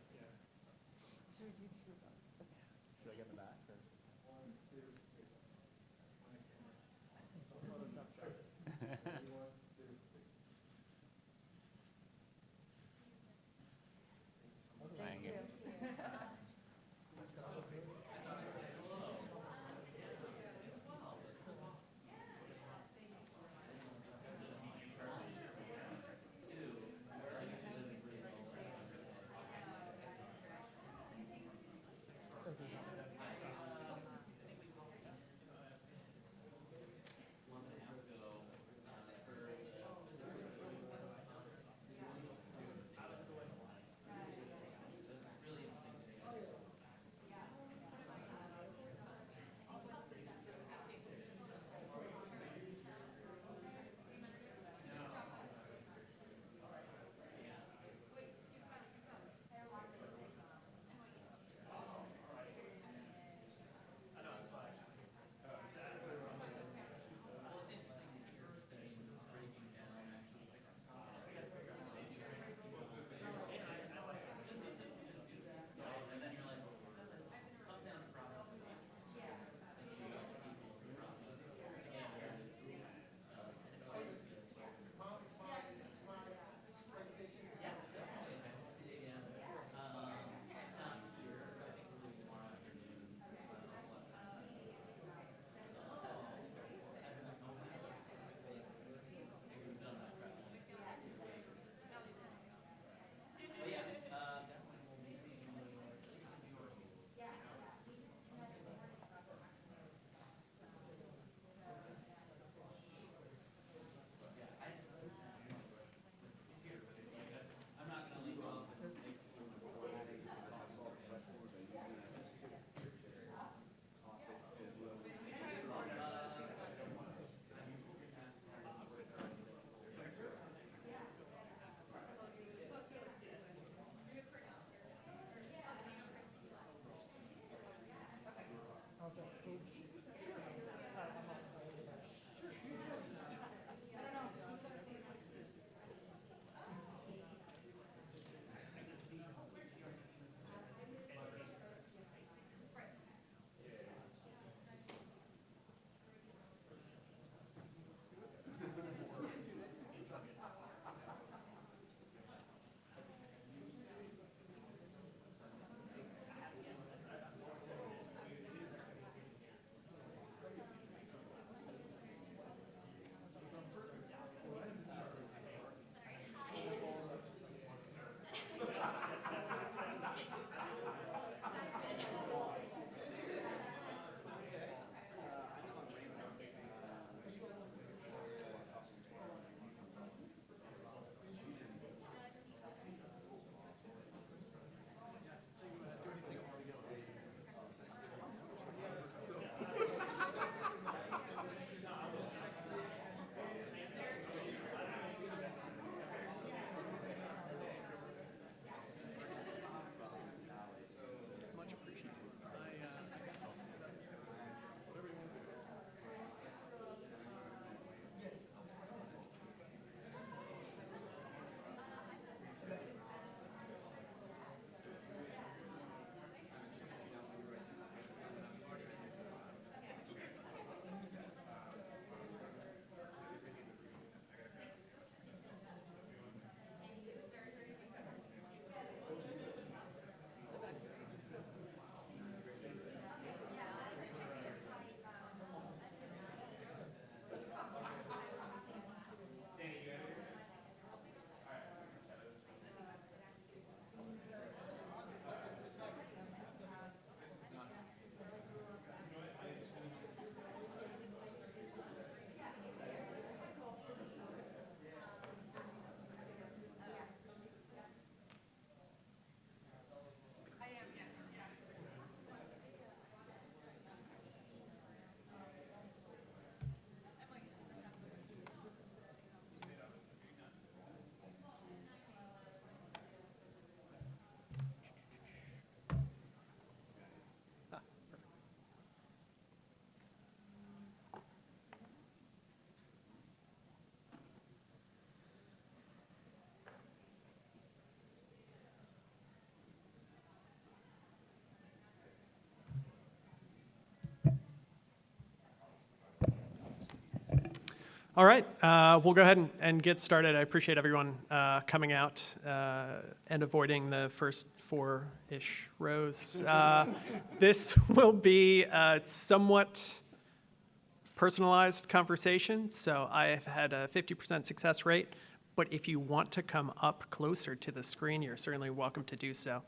Should we do two votes? Okay. All right, we'll go ahead and get started. I appreciate everyone coming out and avoiding the first 4-ish rows. This will be a somewhat personalized conversation, so I have had a 50% success rate. But if you want to come up closer to the screen, you're certainly welcome to do so.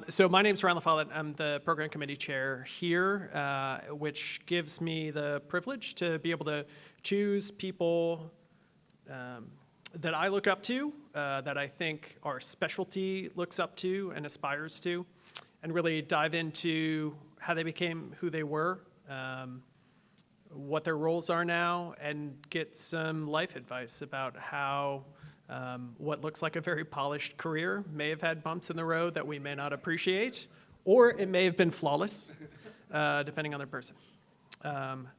So my name is Ryan LaFollette. I'm the program committee chair here, which gives me the privilege to be able to choose people that I look up to, that I think our specialty looks up to and aspires to, and really dive into how they became who they were, what their roles are now, and get some life advice about how what looks like a very polished career may have had bumps in the road that we may not appreciate, or it may have been flawless, depending on their person.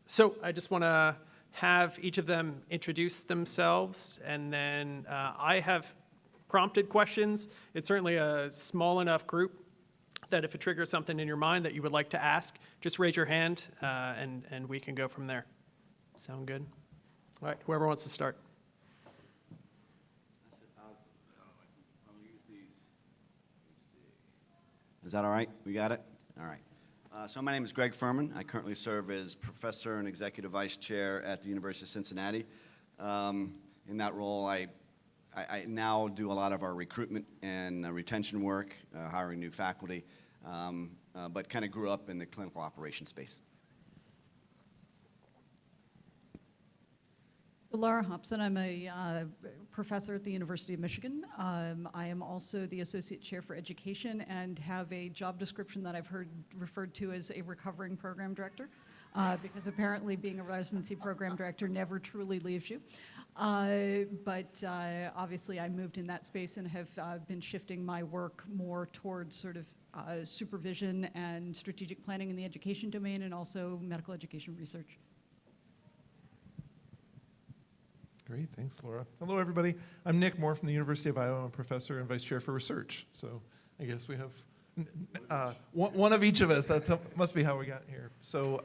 So I just want to have each of them introduce themselves, and then I have prompted questions. It's certainly a small enough group that if it triggers something in your mind that you would like to ask, just raise your hand, and we can go from there. Sound good? All right, whoever wants to start. Is that all right? We got it? All right. So my name is Greg Furman. I currently serve as professor and executive vice chair at the University of Cincinnati. In that role, I now do a lot of our recruitment and retention work, hiring new faculty, but kind of grew up in the clinical operations space. So Laura Hobson, I'm a professor at the University of Michigan. I am also the associate chair for education and have a job description that I've heard referred to as a recovering program director, because apparently being a residency program director never truly leaves you. But obviously I moved in that space and have been shifting my work more towards sort of supervision and strategic planning in the education domain, and also medical education research. Great, thanks, Laura. Hello, everybody. I'm Nick Moore from the University of Iowa. I'm a professor and vice chair for research. So I guess we have one of each of us. Must be how we got here. So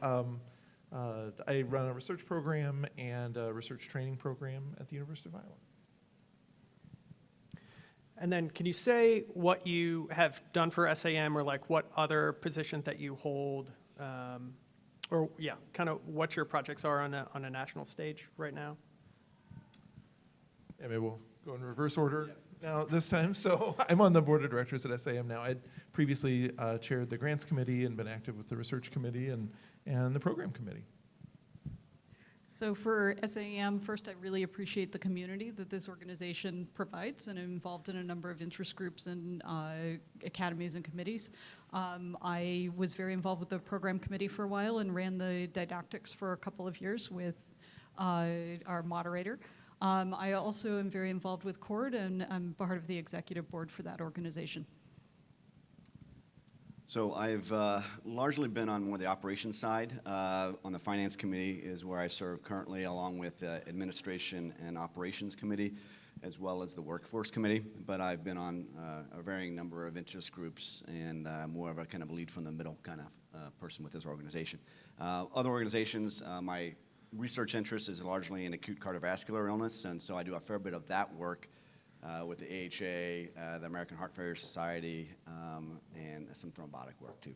I run a research program and a research training program at the University of Iowa. And then can you say what you have done for SAEM, or like what other positions that you hold, or yeah, kind of what your projects are on a national stage right now? And maybe we'll go in reverse order now this time. So I'm on the board of directors at SAEM now. I'd previously chaired the grants committee and been active with the research committee and the program committee. So for SAEM, first, I really appreciate the community that this organization provides, and I'm involved in a number of interest groups and academies and committees. I was very involved with the program committee for a while and ran the didactics for a couple of years with our moderator. I also am very involved with CORD, and I'm part of the executive board for that organization. So I've largely been on more the operations side. On the finance committee is where I serve currently, along with the administration and operations committee, as well as the workforce committee. But I've been on a varying number of interest groups, and more of a kind of lead from the middle kind of person with this organization. Other organizations, my research interest is largely in acute cardiovascular illness, and so I do a fair bit of that work with the AHA, the American Heart Failure Society, and some thrombotic work too.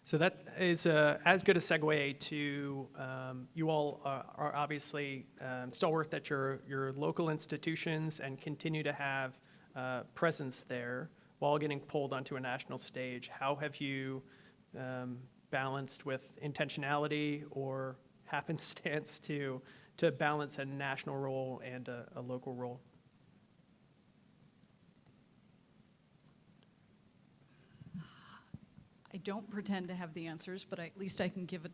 So that is as good a segue to you all are obviously stalwart at your local institutions and continue to have presence there while getting pulled onto a national stage. How have you balanced with intentionality or happenstance to balance a national role and a local role? I don't pretend to have the answers, but at least I can give a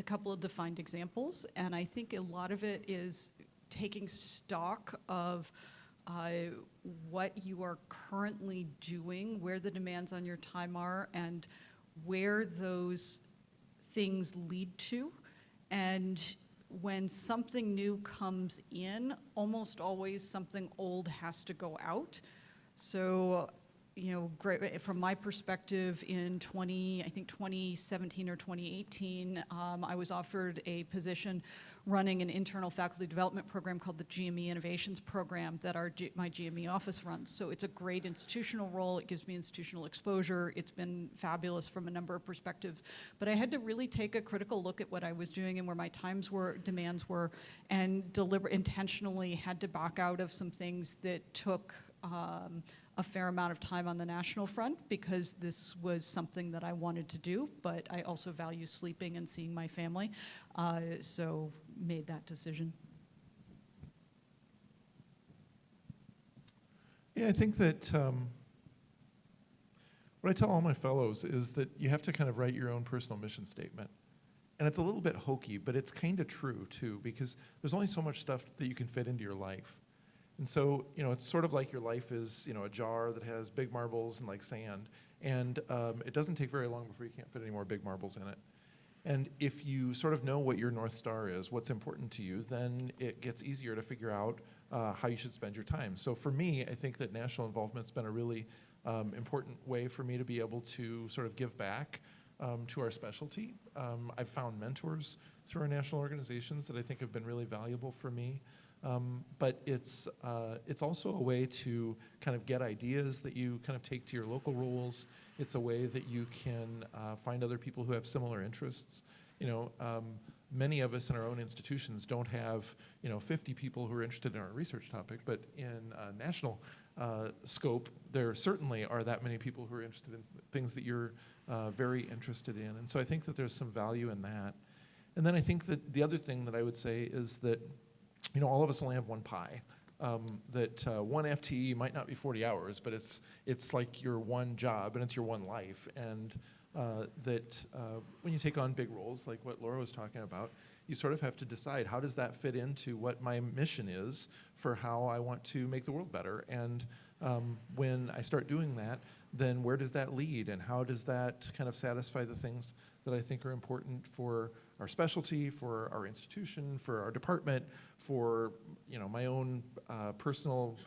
couple of defined examples. And I think a lot of it is taking stock of what you are currently doing, where the demands on your time are, and where those things lead to. And when something new comes in, almost always something old has to go out. So, great, from my perspective in 2017 or 2018, I was offered a position running an internal faculty development program called the GME Innovations Program that my GME office runs. So it's a great institutional role. It gives me institutional exposure. It's been fabulous from a number of perspectives. But I had to really take a critical look at what I was doing and where my demands were, and intentionally had to back out of some things that took a fair amount of time on the national front, because this was something that I wanted to do, but I also value sleeping and seeing my family, so made that decision. Yeah, I think that what I tell all my fellows is that you have to kind of write your own personal mission statement. And it's a little bit hokey, but it's kind of true too, because there's only so much stuff that you can fit into your life. And so, it's sort of like your life is, a jar that has big marbles and like sand. And it doesn't take very long before you can't fit any more big marbles in it. And if you sort of know what your North Star is, what's important to you, then it gets easier to figure out how you should spend your time. So for me, I think that national involvement's been a really important way for me to be able to sort of give back to our specialty. I've found mentors through our national organizations that I think have been really valuable for me. But it's also a way to kind of get ideas that you kind of take to your local roles. It's a way that you can find other people who have similar interests. Many of us in our own institutions don't have 50 people who are interested in our research topic, but in national scope, there certainly are that many people who are interested in things that you're very interested in. And so I think that there's some value in that. And then I think that the other thing that I would say is that all of us only have one pie. That one FTE might not be 40 hours, but it's like your one job and it's your one life. And that when you take on big roles, like what Laura was talking about, you sort of have to decide, how does that fit into what my mission is for how I want to make the world better? And when I start doing that, then where does that lead? And how does that kind of satisfy the things that I think are important for our specialty, for our institution, for our department, for my own personal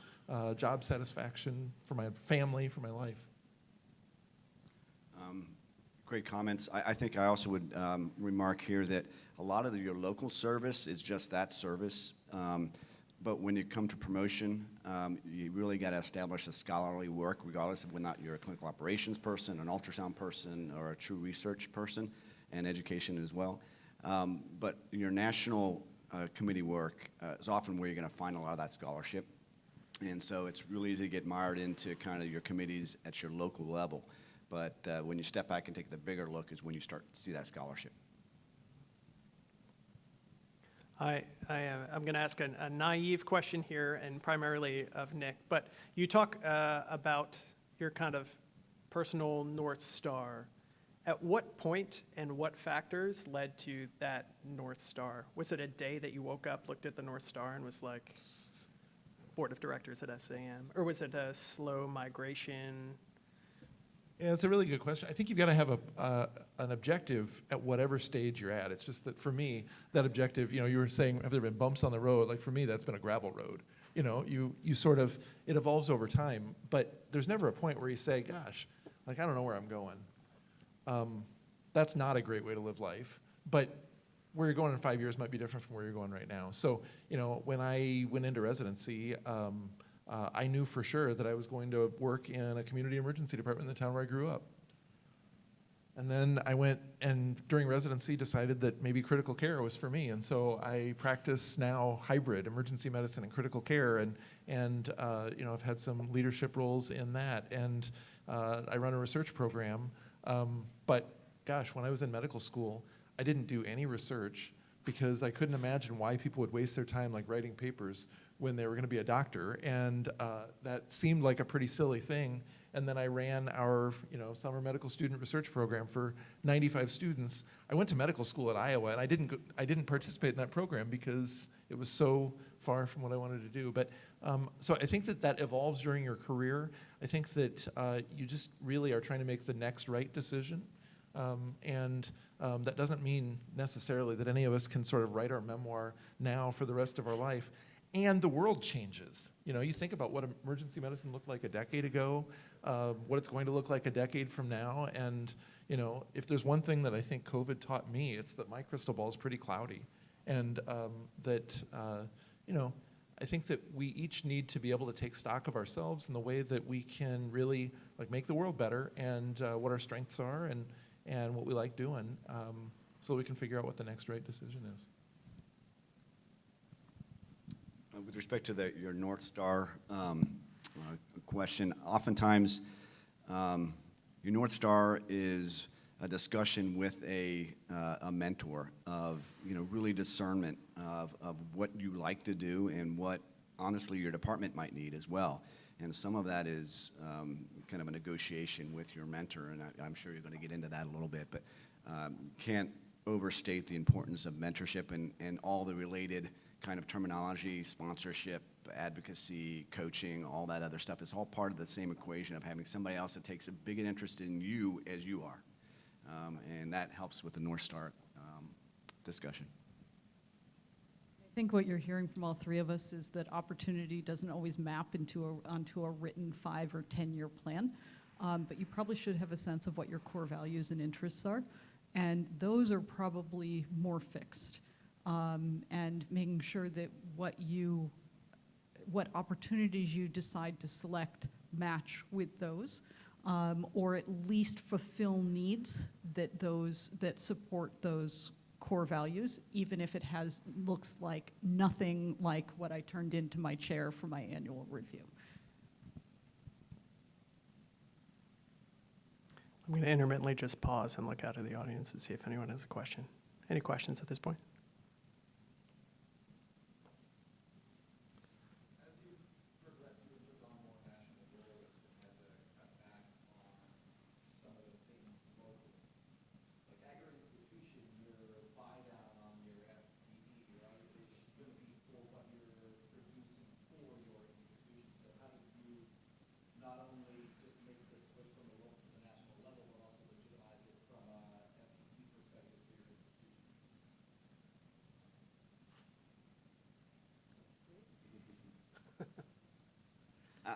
job satisfaction, for my family, for my life? Great comments. I think I also would remark here that a lot of your local service is just that service. But when you come to promotion, you really got to establish a scholarly work, regardless of whether or not you're a clinical operations person, an ultrasound person, or a true research person, and education as well. But your national committee work is often where you're going to find a lot of that scholarship. And so it's really easy to get mired into kind of your committees at your local level. But when you step back and take the bigger look is when you start to see that scholarship. I'm going to ask a naive question here, and primarily of Nick. But you talk about your kind of personal North Star. At what point and what factors led to that North Star? Was it a day that you woke up, looked at the North Star, and was like, board of directors at SAEM? Or was it a slow migration? Yeah, it's a really good question. I think you've got to have an objective at whatever stage you're at. It's just that for me, that objective, you were saying, have there been bumps on the road? Like for me, that's been a gravel road. You sort of, it evolves over time, but there's never a point where you say, gosh, like I don't know where I'm going. That's not a great way to live life, but where you're going in 5 years might be different from where you're going right now. So, when I went into residency, I knew for sure that I was going to work in a community emergency department in the town where I grew up. And then I went and during residency decided that maybe critical care was for me. And so I practice now hybrid emergency medicine and critical care, and I've had some leadership roles in that. And I run a research program. But gosh, when I was in medical school, I didn't do any research because I couldn't imagine why people would waste their time like writing papers when they were going to be a doctor, and that seemed like a pretty silly thing. And then I ran our summer medical student research program for 95 students. I went to medical school at Iowa, and I didn't participate in that program because it was so far from what I wanted to do. But so I think that evolves during your career. I think that you just really are trying to make the next right decision. And that doesn't mean necessarily that any of us can sort of write our memoir now for the rest of our life. and the world changes. You know, you think about what emergency medicine looked like a decade ago, what it's going to look like a decade from now, and you know, if there's one thing that I think COVID taught me, it's that my crystal ball is pretty cloudy, and you know, I think that we each need to be able to take stock of ourselves and the way that we can really like make the world better, and what our strengths are, and what we like doing, so we can figure out what the next right decision is. With respect to your North Star question, oftentimes your North Star is a discussion with a mentor of, you know, really discernment of what you like to do and what honestly your department might need as well. And some of that is kind of a negotiation with your mentor, and I'm sure you're going to get into that a little bit, but can't overstate the importance of mentorship and all the related kind of terminology, sponsorship, advocacy, coaching, all that other stuff. It's all part of the same equation of having somebody else that takes a big interest in you as you are. And that helps with the North Star discussion. I think what you're hearing from all three of us is that opportunity doesn't always map onto a written 5 or 10-year plan, but you probably should have a sense of what your core values and interests are, and those are probably more fixed. And making sure that what opportunities you decide to select match with those, or at least fulfill needs that support those core values, even if it looks like nothing like what I turned into my chair for my annual review. I'm going to intermittently just pause and look out of the audience and see if anyone has a question. Any questions at this point?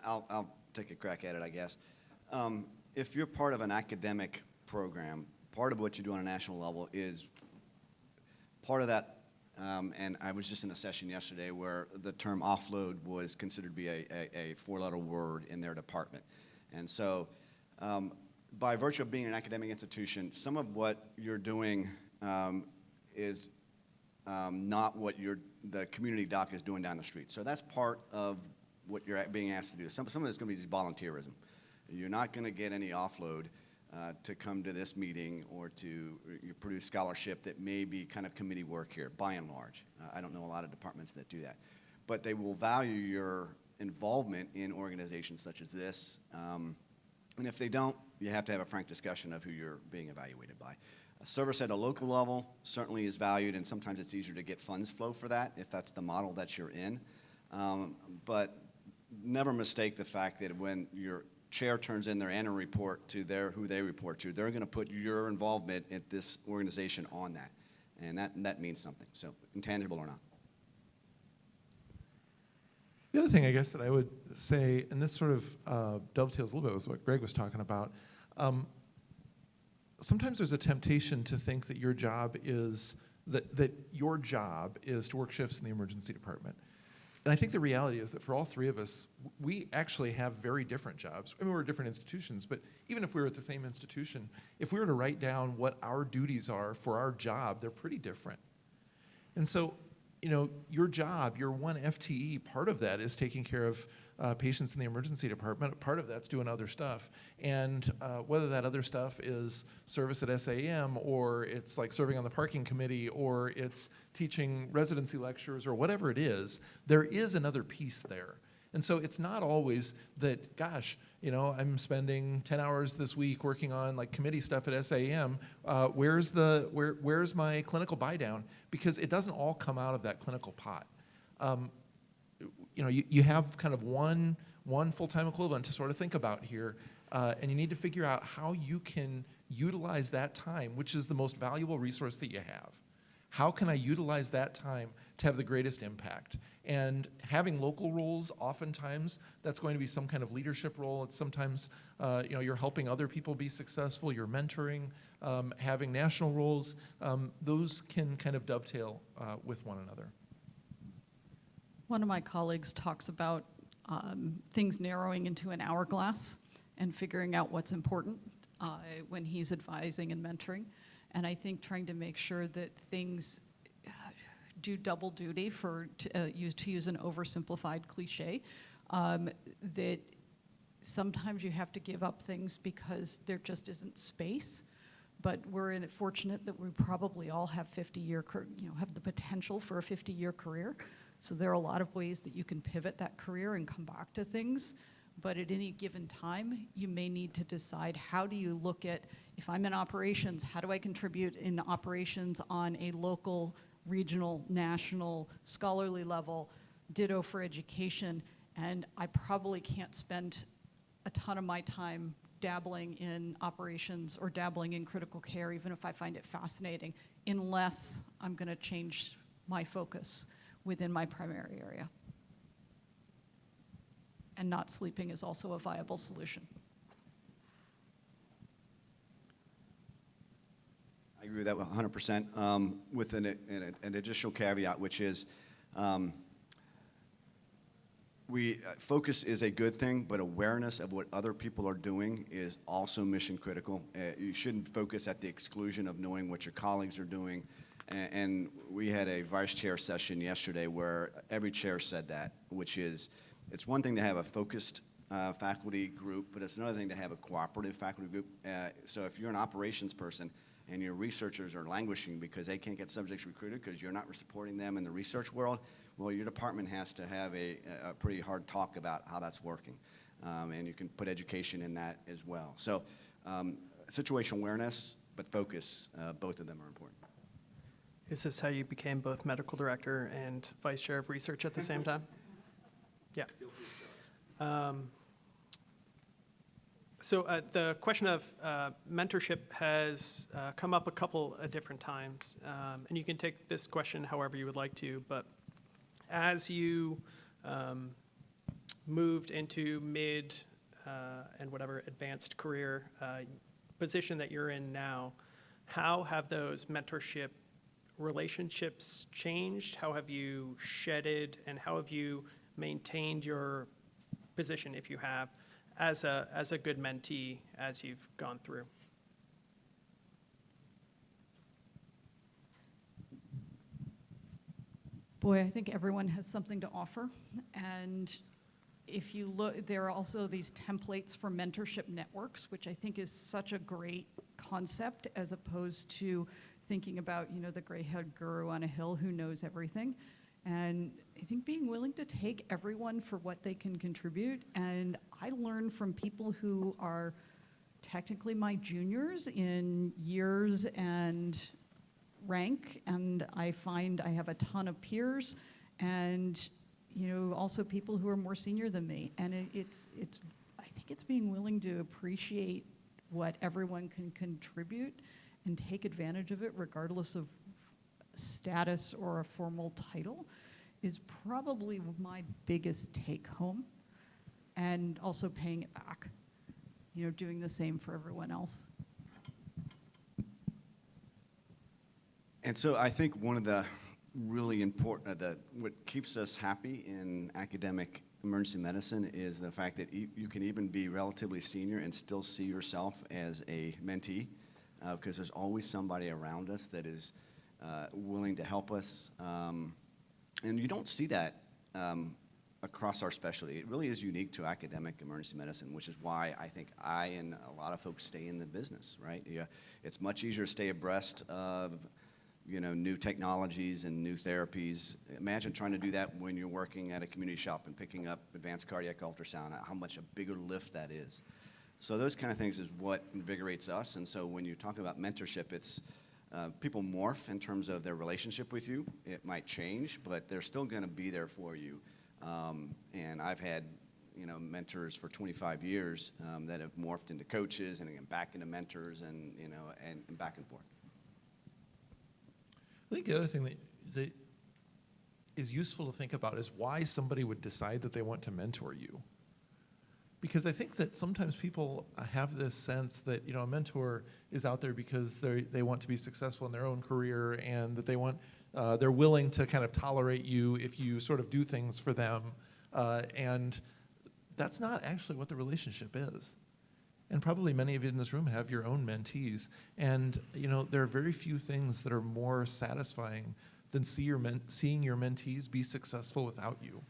I'll take a crack at it, I guess. If you're part of an academic program, part of what you do on a national level is part of that, and I was just in a session yesterday where the term offload was considered to be a four-letter word in their department. And so by virtue of being an academic institution, some of what you're doing is not what the community doc is doing down the street. So that's part of what you're being asked to do. Some of it's going to be just volunteerism. You're not going to get any offload to come to this meeting or to produce scholarship that may be kind of committee work here, by and large. I don't know a lot of departments that do that. But they will value your involvement in organizations such as this. And if they don't, you have to have a frank discussion of who you're being evaluated by. A service at a local level certainly is valued, and sometimes it's easier to get funds flow for that if that's the model that you're in. But never mistake the fact that when your chair turns in their annual report to who they report to, they're going to put your involvement at this organization on that. And that means something, so intangible or not. The other thing I guess that I would say, and this sort of dovetails a little bit with what Greg was talking about, sometimes there's a temptation to think that your job is that your job is to work shifts in the emergency department. And I think the reality is that for all three of us, we actually have very different jobs. I mean, we're at different institutions, but even if we were at the same institution, if we were to write down what our duties are for our job, they're pretty different. And so, you know, your job, your one FTE, part of that is taking care of patients in the emergency department. Part of that's doing other stuff. And whether that other stuff is service at SAEM, or it's like serving on the parking committee, or it's teaching residency lectures, or whatever it is, there is another piece there. And so it's not always that, gosh, you know, I'm spending 10 hours this week working on like committee stuff at SAEM. Where's my clinical buy down? Because it doesn't all come out of that clinical pot. You know, you have kind of one full-time equivalent to sort of think about here, and you need to figure out how you can utilize that time, which is the most valuable resource that you have. How can I utilize that time to have the greatest impact. And having local roles, oftentimes, that's going to be some kind of leadership role. It's sometimes, you're helping other people be successful, you're mentoring, having national roles. Those can kind of dovetail with one another. One of my colleagues talks about things narrowing into an hourglass and figuring out what's important when he's advising and mentoring. And I think trying to make sure that things do double duty to use an oversimplified cliche, that sometimes you have to give up things because there just isn't space. But we're fortunate that we probably all have have the potential for a 50-year career. So there are a lot of ways that you can pivot that career and come back to things. But at any given time, you may need to decide, how do you look at, if I'm in operations, how do I contribute in operations on a local, regional, national, scholarly level, ditto for education, and I probably can't spend a ton of my time dabbling in operations or dabbling in critical care, even if I find it fascinating, unless I'm going to change my focus within my primary area. And not sleeping is also a viable solution. I agree with that 100%, with an additional caveat, which is focus is a good thing, but awareness of what other people are doing is also mission critical. You shouldn't focus at the exclusion of knowing what your colleagues are doing. And we had a vice chair session yesterday where every chair said that, which is, it's one thing to have a focused faculty group, but it's another thing to have a cooperative faculty group. So if you're an operations person and your researchers are languishing because they can't get subjects recruited because you're not supporting them in the research world, well, your department has to have a pretty hard talk about how that's working. And you can put education in that as well. So situational awareness, but focus, both of them are important. Is this how you became both medical director and vice chair of research at the same time? Yeah. So the question of mentorship has come up a couple of different times. And you can take this question however you would like to, but as you moved into mid and whatever advanced career position that you're in now, how have those mentorship relationships changed? How have you shedded, and how have you maintained your position, if you have, as a good mentee as you've gone through? Boy, I think everyone has something to offer. And if you look, there are also these templates for mentorship networks, which I think is such a great concept, as opposed to thinking about, the gray-haired guru on a hill who knows everything. And I think being willing to take everyone for what they can contribute. And I learn from people who are technically my juniors in years and rank, and I find I have a ton of peers, and also people who are more senior than me. And I think it's being willing to appreciate what everyone can contribute and take advantage of it regardless of status or a formal title is probably my biggest take home. And also paying it back, doing the same for everyone else. And so I think one of the really important, what keeps us happy in academic emergency medicine is the fact that you can even be relatively senior and still see yourself as a mentee, because there's always somebody around us that is willing to help us. And you don't see that across our specialty. It really is unique to academic emergency medicine, which is why I think I and a lot of folks stay in the business, right? Yeah, it's much easier to stay abreast of new technologies and new therapies. Imagine trying to do that when you're working at a community shop and picking up advanced cardiac ultrasound, how much a bigger lift that is. So those kind of things is what invigorates us. And so when you talk about mentorship, it's people morph in terms of their relationship with you. It might change, but they're still going to be there for you. And I've had mentors for 25 years that have morphed into coaches and again back into mentors and and back and forth. I think the other thing that is useful to think about is why somebody would decide that they want to mentor you. Because I think that sometimes people have this sense that, you know, a mentor is out there because they want to be successful in their own career, and that they're willing to kind of tolerate you if you sort of do things for them. And that's not actually what the relationship is. And probably many of you in this room have your own mentees. And, you know, there are very few things that are more satisfying than seeing your mentees be successful without you.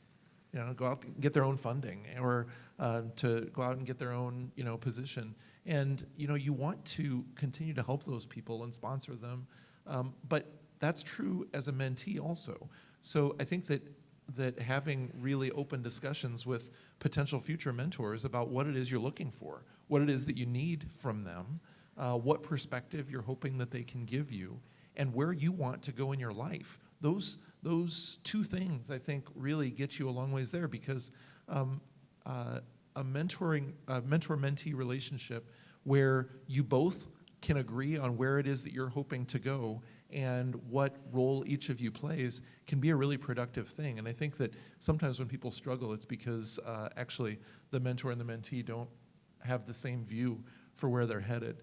You know, go out and get their own funding, or to go out and get their own, you know, position. And, you know, you want to continue to help those people and sponsor them. But that's true as a mentee also. So I think that having really open discussions with potential future mentors about what it is you're looking for, what it is that you need from them, what perspective you're hoping that they can give you, and where you want to go in your life. Those two things, I think, really get you a long ways there, because a mentor-mentee relationship where you both can agree on where it is that you're hoping to go and what role each of you plays can be a really productive thing. And I think that sometimes when people struggle, it's because actually the mentor and the mentee don't have the same view for where they're headed.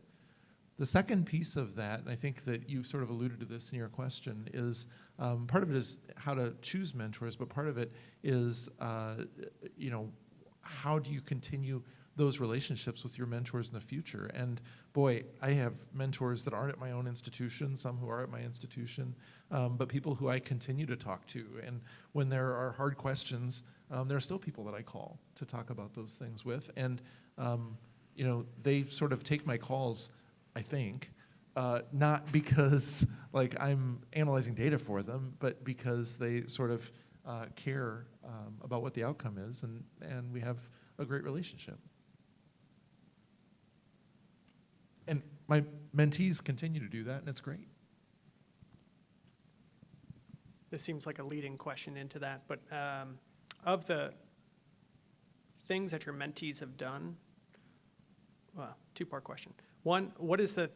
The second piece of that, and I think that you sort of alluded to this in your question, is part of it is how to choose mentors, but part of it is, you know, how do you continue those relationships with your mentors in the future? And boy, I have mentors that aren't at my own institution, some who are at my institution, but people who I continue to talk to. And when there are hard questions, there are still people that I call to talk about those things with. And, you know, they sort of take my calls, I think, not because like I'm analyzing data for them, but because they sort of care about what the outcome is, and we have a great relationship. And my mentees continue to do that, and it's great. This seems like a leading question into that, but of the things that your mentees have done, well, two-part question. One, what is the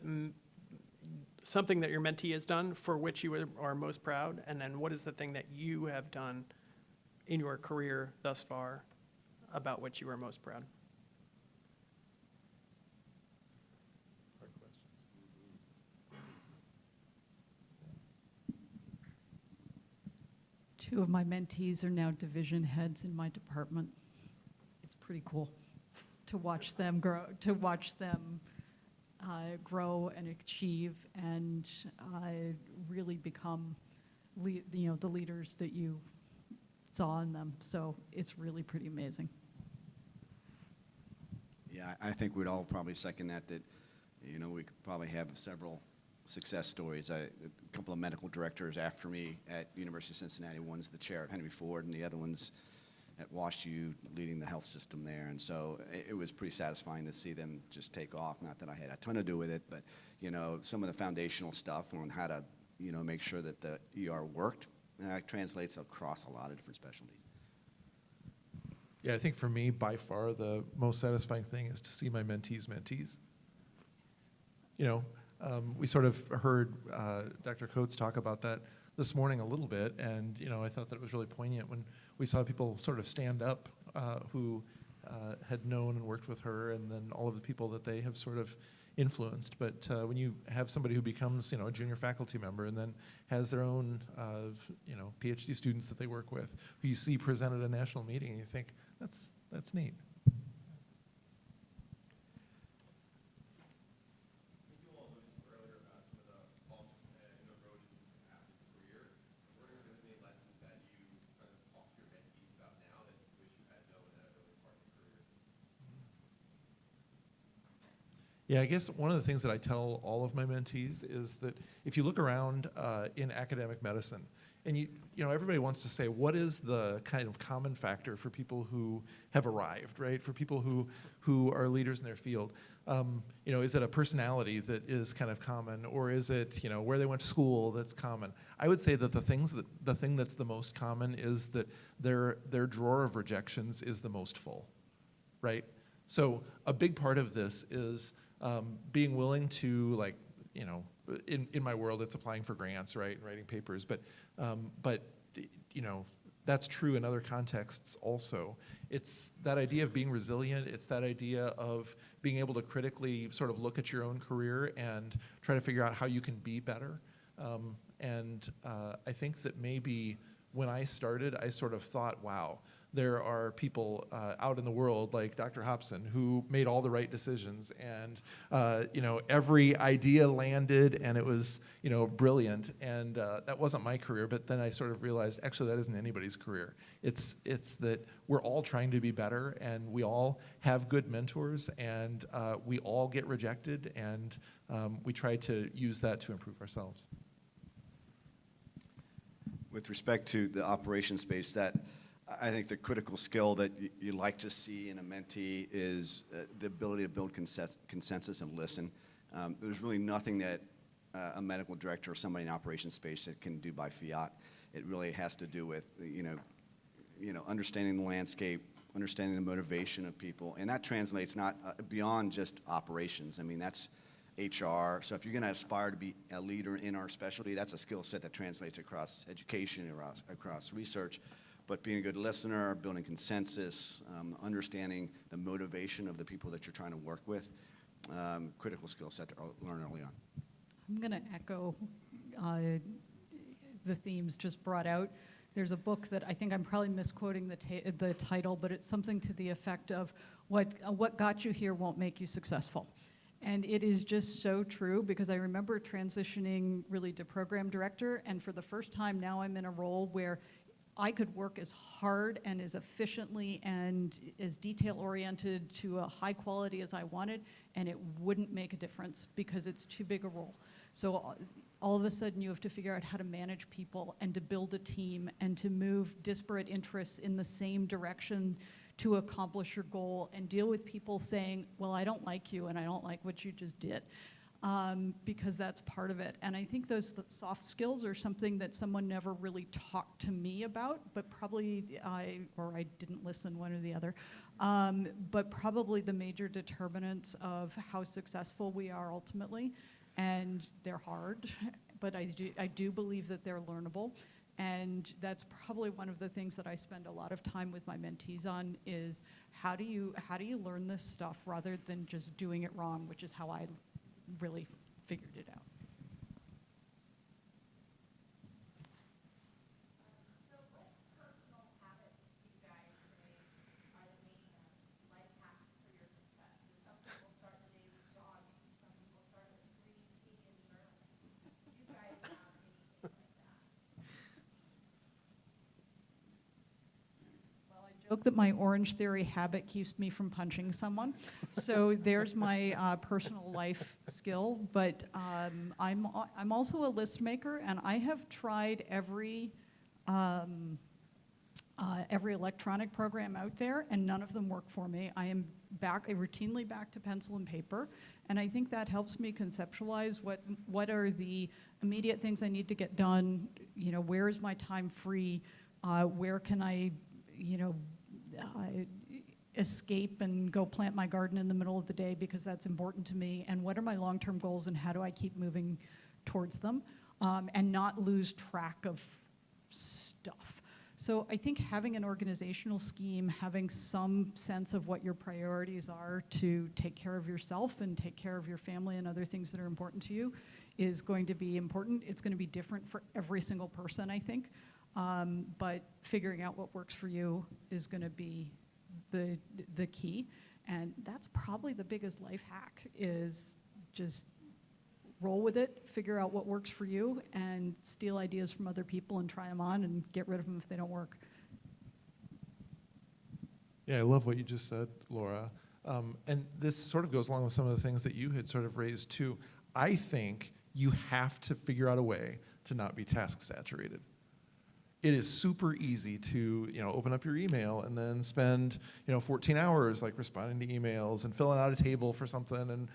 something that your mentee has done for which you are most proud? And then what is the thing that you have done in your career thus far about which you are most proud? Two of my mentees are now division heads in my department. It's pretty cool to watch them grow and achieve, and really become the leaders that you saw in them. So it's really pretty amazing. Yeah, I think we'd all probably second that, you know, we could probably have several success stories. A couple of medical directors after me at University of Cincinnati. One's the chair at Henry Ford, and the other one's at WashU leading the health system there. And so it was pretty satisfying to see them just take off. Not that I had a ton to do with it, but, you know, some of the foundational stuff on how to, you know, make sure that the ER worked translates across a lot of different specialties. Yeah, I think for me, by far, the most satisfying thing is to see my mentees. You know, we sort of heard Dr. Coates talk about that this morning a little bit, and, you know, I thought that it was really poignant when we saw people sort of stand up who had known and worked with her, and then all of the people that they have sort of influenced. But when you have somebody who becomes, you know, a junior faculty member and then has their own, you know, PhD students that they work with, who you see present at a national meeting, and you think, that's neat. Yeah, I guess one of the things that I tell all of my mentees is that if you look around in academic medicine, and you know, everybody wants to say, what is the kind of common factor for people who have arrived, right? For people who are leaders in their field. You know, is it a personality that is kind of common, or is it, you know, where they went to school that's common? I would say that the thing that's the most common is that their drawer of rejections is the most full, right? So a big part of this is being willing to, like, you know, in my world, it's applying for grants, right, and writing papers. But that's true in other contexts also. It's that idea of being resilient. It's that idea of being able to critically sort of look at your own career and try to figure out how you can be better. I think that maybe when I started, I sort of thought, wow, there are people out in the world like Dr. Hobson who made all the right decisions, and every idea landed, and it was brilliant. And that wasn't my career, but then I sort of realized actually that isn't anybody's career. It's that we're all trying to be better, and we all have good mentors, and we all get rejected, and we try to use that to improve ourselves. With respect to the operations space, I think the critical skill that you like to see in a mentee is the ability to build consensus and listen. There's really nothing that a medical director or somebody in operations space that can do by fiat. It really has to do with understanding the landscape, understanding the motivation of people, and that translates not beyond just operations. I mean, that's HR. So if you're going to aspire to be a leader in our specialty, that's a skill set that translates across education, across research. But being a good listener, building consensus, understanding the motivation of the people that you're trying to work with, critical skill set to learn early on. I'm going to echo the themes just brought out. There's a book that I think I'm probably misquoting the title, but it's something to the effect of what got you here won't make you successful. And it is just so true, because I remember transitioning really to program director, and for the first time now I'm in a role where I could work as hard and as efficiently and as detail-oriented to a high quality as I wanted, and it wouldn't make a difference because it's too big a role. So all of a sudden you have to figure out how to manage people and to build a team and to move disparate interests in the same direction to accomplish your goal, and deal with people saying, well, I don't like you and I don't like what you just did. Because that's part of it. And I think those soft skills are something that someone never really talked to me about, but probably I didn't listen, one or the other, but probably the major determinants of how successful we are ultimately. And they're hard, but I do believe that they're learnable. And that's probably one of the things that I spend a lot of time with my mentees on is how do you learn this stuff rather than just doing it wrong, which is how I really figured it out. So what personal habits do you guys say are the main life hacks for your success? Some people start the day with jogging, some people start with green tea and journaling. Do you guys have anything like that? Well, I joke that my Orange Theory habit keeps me from punching someone. So there's my personal life skill. But I'm also a list maker, and I have tried every electronic program out there, and none of them work for me. I am routinely back to pencil and paper, and I think that helps me conceptualize what are the immediate things I need to get done. Where is my time free? Where can I escape and go plant my garden in the middle of the day because that's important to me, and what are my long-term goals and how do I keep moving towards them, and not lose track of stuff. So I think having an organizational scheme, having some sense of what your priorities are to take care of yourself and take care of your family and other things that are important to you is going to be important. It's going to be different for every single person, I think, but figuring out what works for you is going to be the key. And that's probably the biggest life hack, is just roll with it, figure out what works for you, and steal ideas from other people and try them on and get rid of them if they don't work. Yeah, I love what you just said, Laura. And this sort of goes along with some of the things that you had sort of raised too. I think you have to figure out a way to not be task saturated. It is super easy to open up your email and then spend 14 hours like responding to emails and filling out a table for something, and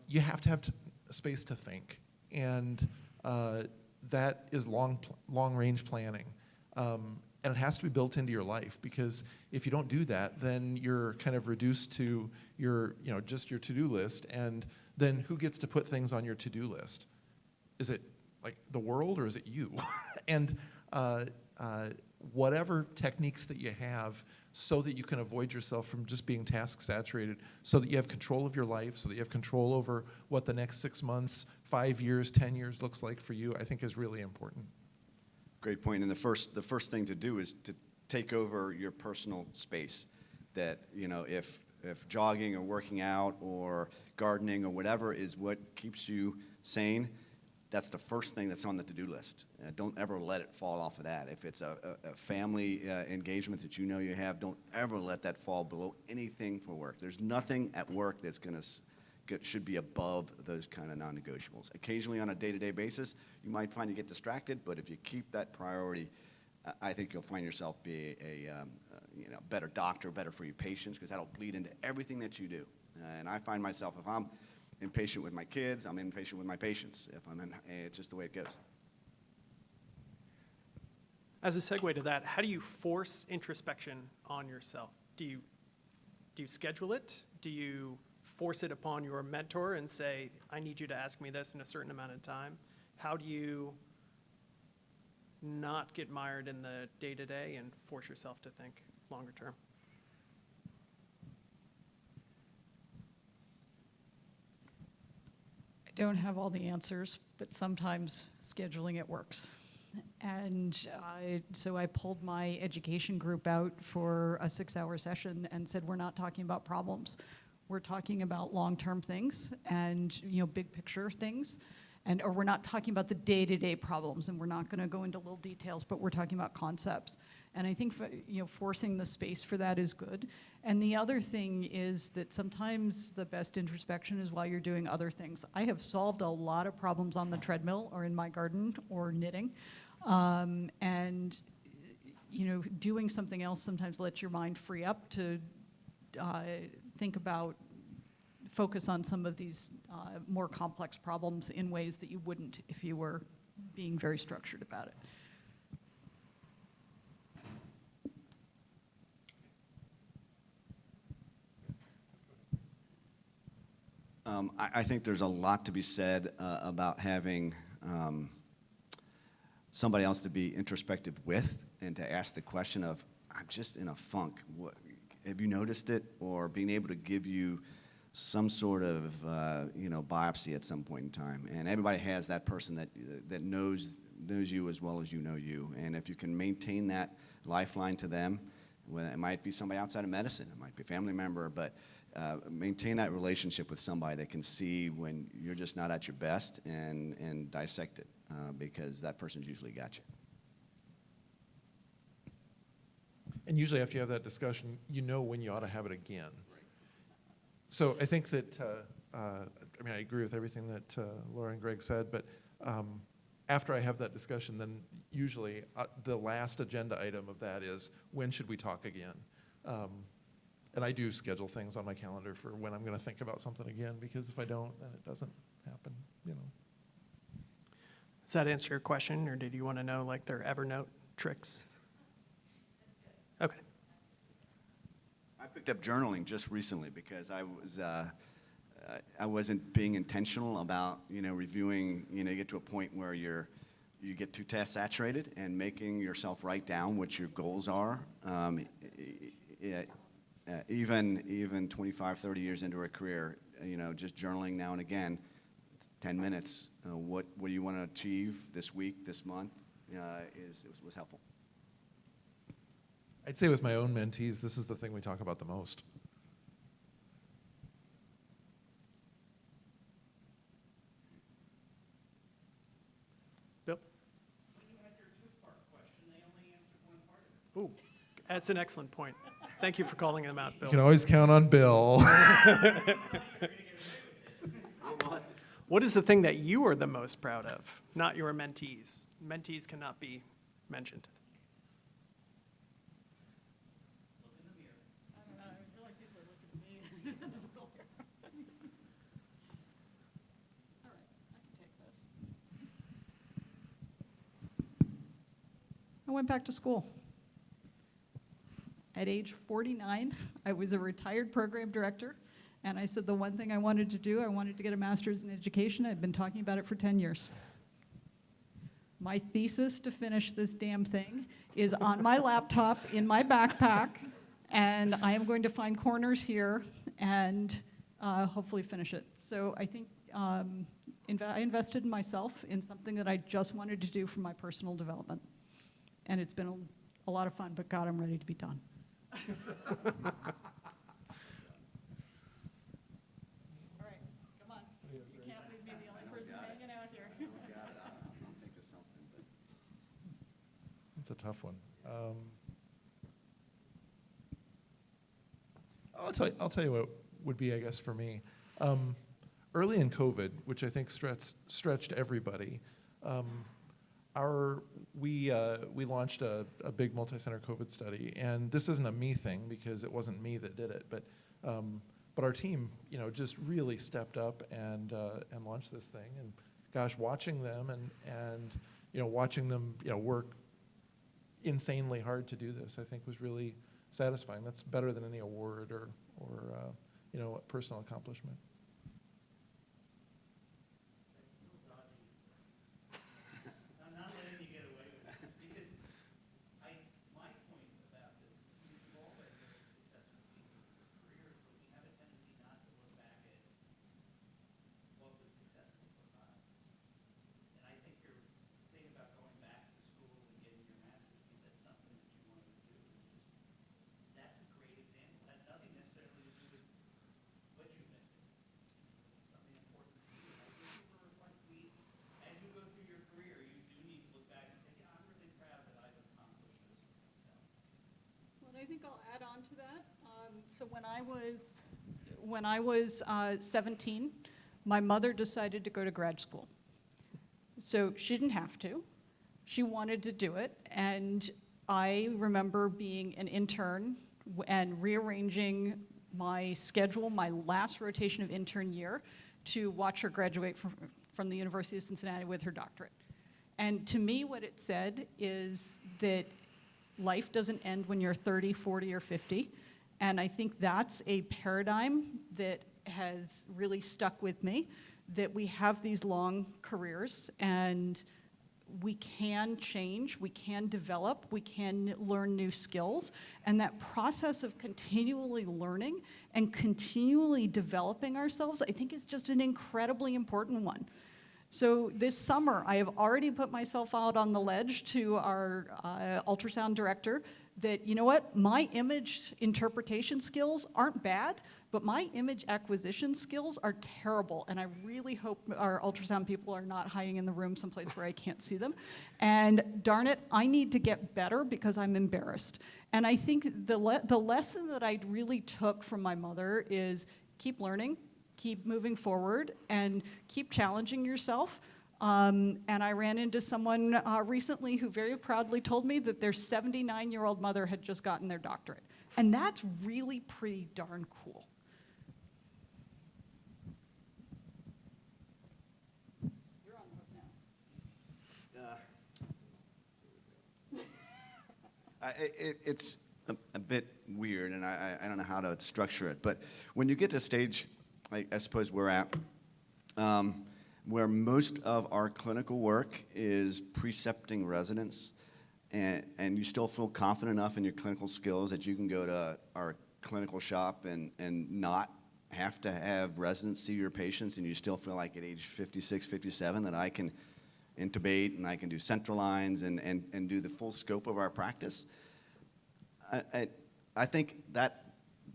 you have to have space to think, and that is long range planning, and it has to be built into your life, because if you don't do that, then you're kind of reduced to your just your to-do list, and then who gets to put things on your to-do list? Is it like the world, or is it you? And whatever techniques that you have so that you can avoid yourself from just being task saturated, so that you have control of your life, so that you have control over what the next 6 months, 5 years, 10 years looks like for you, I think is really important. Great point. And the first thing to do is to take over your personal space. That, you know, if jogging or working out or gardening or whatever is what keeps you sane, that's the first thing that's on the to-do list. Don't ever let it fall off of that. If it's a family engagement that you know you have, don't ever let that fall below anything for work. There's nothing at work that's should be above those kind of non-negotiables. Occasionally on a day-to-day basis, you might find you get distracted, but if you keep that priority, I think you'll find yourself be a better doctor, better for your patients, because that'll bleed into everything that you do. And I find myself, if I'm impatient with my kids, I'm impatient with my patients. It's just the way it goes. As a segue to that, how do you force introspection on yourself? Do you schedule it? Do you force it upon your mentor and say, I need you to ask me this in a certain amount of time? How do you not get mired in the day-to-day and force yourself to think longer term? I don't have all the answers, but sometimes scheduling it works. And so I pulled my education group out for a 6-hour session and said, we're not talking about problems. We're talking about long-term things and big picture things. Or we're not talking about the day-to-day problems, and we're not going to go into little details, but we're talking about concepts. And I think forcing the space for that is good. And the other thing is that sometimes the best introspection is while you're doing other things. I have solved a lot of problems on the treadmill or in my garden or knitting. And doing something else sometimes lets your mind free up to focus on some of these more complex problems in ways that you wouldn't if you were being very structured about it. I think there's a lot to be said about having somebody else to be introspective with and to ask the question of, I'm just in a funk. Have you noticed it? Or being able to give you some sort of biopsy at some point in time. And everybody has that person that knows you as well as you know you. And if you can maintain that lifeline to them, well, it might be somebody outside of medicine, it might be a family member, but maintain that relationship with somebody that can see when you're just not at your best and dissect it, because that person's usually got you. And usually after you have that discussion, you know when you ought to have it again. So I think that, I agree with everything that Laura and Greg said, but after I have that discussion, then usually the last agenda item of that is, when should we talk again? And I do schedule things on my calendar for when I'm going to think about something again, because if I don't, then it doesn't happen, Does that answer your question, or did you want to know like their Evernote tricks? Okay. I picked up journaling just recently because I wasn't being intentional about reviewing. You get to a point where you get too task saturated, and making yourself write down what your goals are. Even 25, 30 years into a career, just journaling now and again, 10 minutes. What do you want to achieve this week, this month? Was helpful. I'd say with my own mentees, this is the thing we talk about the most. Bill? When you had your two-part question, they only answered one part of it. Ooh, that's an excellent point. Thank you for calling them out, Bill. You can always count on Bill. What is the thing that you are the most proud of, not your mentees? Mentees cannot be mentioned. I went back to school. At age 49, I was a retired program director, and I said the one thing I wanted to do, I wanted to get a master's in education. I'd been talking about it for 10 years. My thesis to finish this damn thing is on my laptop in my backpack, and I am going to find corners here and hopefully finish it. So I think I invested in myself in something that I just wanted to do for my personal development. And it's been a lot of fun, but God, I'm ready to be done. All right, come on. You can't leave me the only person hanging out here. I'll think of something, but It's a tough one. I'll tell you what would be, I guess, for me. Early in COVID, which I think stretched everybody, we launched a big multi-center COVID study, and this isn't a me thing because it wasn't me that did it, but our team, just really stepped up and launched this thing. And gosh, watching them and watching them work insanely hard to do this, I think was really satisfying. That's better than any award or personal accomplishment. I'm not letting you get away with this, because my point about this, we've all been very successful people in our careers, but we have a tendency not to look back at what was successful for us. And I think your thing about going back to school and getting your master's because that's something that you wanted to do, that's a great example. It had nothing necessarily to do with what you've been doing. Something important to you. And I think people reflect, as you go through your career, you do need to look back and say, yeah, I'm really proud that I've accomplished this for myself. Well, and I think I'll add on to that. So when I was 17, my mother decided to go to grad school. So she didn't have to. She wanted to do it. And I remember being an intern and rearranging my schedule, my last rotation of intern year, to watch her graduate from the University of Cincinnati with her doctorate. And to me, what it said is that life doesn't end when you're 30, 40, or 50. And I think that's a paradigm that has really stuck with me, that we have these long careers and we can change, we can develop, we can learn new skills. And that process of continually learning and continually developing ourselves, I think is just an incredibly important one. So this summer, I have already put myself out on the ledge to our ultrasound director that, you know what, my image interpretation skills aren't bad, but my image acquisition skills are terrible, and I really hope our ultrasound people are not hiding in the room someplace where I can't see them. And darn it, I need to get better because I'm embarrassed. And I think the lesson that I really took from my mother is keep learning, keep moving forward, and keep challenging yourself. And I ran into someone recently who very proudly told me that their 79-year-old mother had just gotten their doctorate. And that's really pretty darn cool. You're on the hook now. It's a bit weird, and I don't know how to structure it. But when you get to a stage, I suppose we're at, where most of our clinical work is precepting residents, and you still feel confident enough in your clinical skills that you can go to our clinical shop and not have to have residents see your patients, and you still feel like at age 56, 57 that I can intubate and I can do central lines and do the full scope of our practice. I think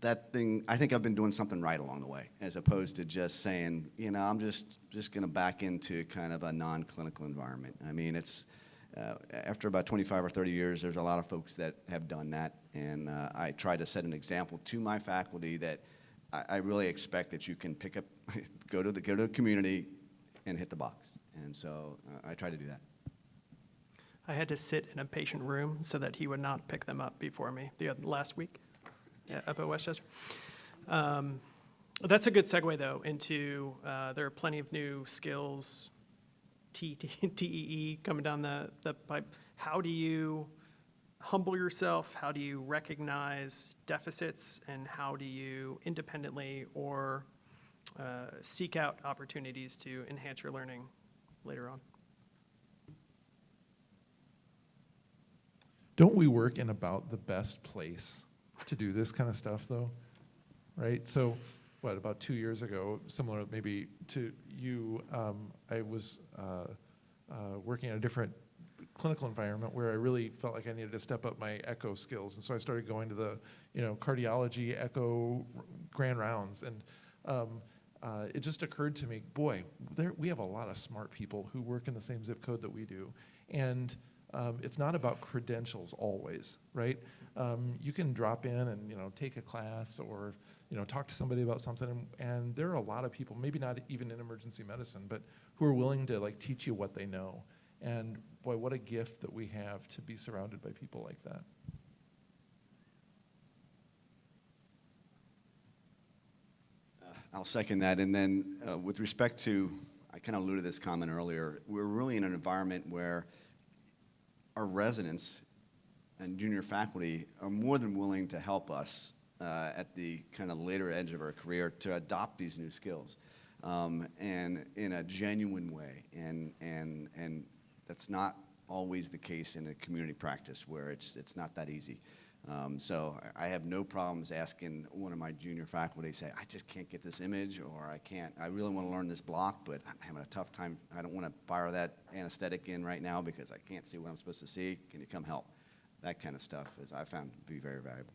I think I've been doing something right along the way, as opposed to just saying, I'm just going to back into kind of a non-clinical environment. I mean, it's after about 25 or 30 years, there's a lot of folks that have done that, and I try to set an example to my faculty that I really expect that you can pick up, go to the community, and hit the box. And so I try to do that. I had to sit in a patient room so that he would not pick them up before me last week up at Westchester. That's a good segue, though, into there are plenty of new skills, TEE coming down the pipe. How do you humble yourself? How do you recognize deficits? And how do you independently or seek out opportunities to enhance your learning later on? Don't we work in about the best place to do this kind of stuff, though? Right? So, what, about 2 years ago, similar maybe to you, I was working in a different clinical environment where I really felt like I needed to step up my echo skills. And so I started going to the, cardiology echo grand rounds. And it just occurred to me, boy, we have a lot of smart people who work in the same zip code that we do. And it's not about credentials always, right? You can drop in and, take a class or, talk to somebody about something. And there are a lot of people, maybe not even in emergency medicine, but who are willing to teach you what they know. And boy, what a gift that we have to be surrounded by people like that. I'll second that. And then with respect to, I kind of alluded to this comment earlier, we're really in an environment where our residents and junior faculty are more than willing to help us at the kind of later edge of our career to adopt these new skills and in a genuine way. And that's not always the case in a community practice where it's not that easy. So I have no problems asking one of my junior faculty, say, I just can't get this image, or I really want to learn this block, but I'm having a tough time. I don't want to fire that anesthetic in right now because I can't see what I'm supposed to see. Can you come help? That kind of stuff is I found to be very valuable.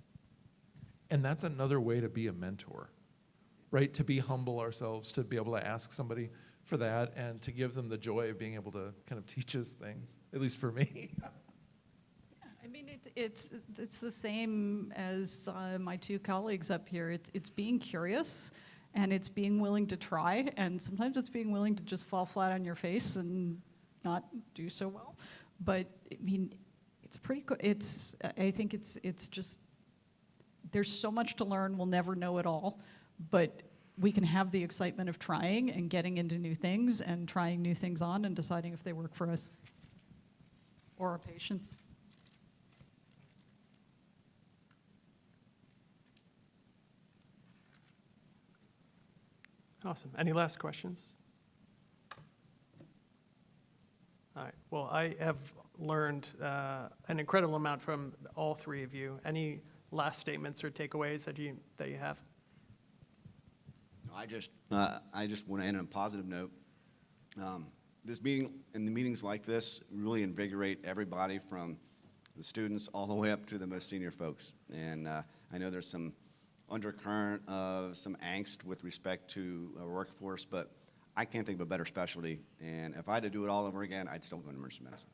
And that's another way to be a mentor, right? To be humble ourselves, to be able to ask somebody for that and to give them the joy of being able to kind of teach us things, at least for me. I mean, it's the same as my two colleagues up here. It's being curious, and it's being willing to try, and sometimes it's being willing to just fall flat on your face and not do so well. But I mean, it's pretty cool. I think it's just there's so much to learn. We'll never know it all, but we can have the excitement of trying and getting into new things and trying new things on and deciding if they work for us or our patients. Awesome. Any last questions? All right. Well, I have learned an incredible amount from all three of you. Any last statements or takeaways that you have? I just want to end on a positive note. This meeting and the meetings like this really invigorate everybody from the students all the way up to the most senior folks. And I know there's some undercurrent of some angst with respect to our workforce, but I can't think of a better specialty. And if I had to do it all over again, I'd still go into emergency medicine.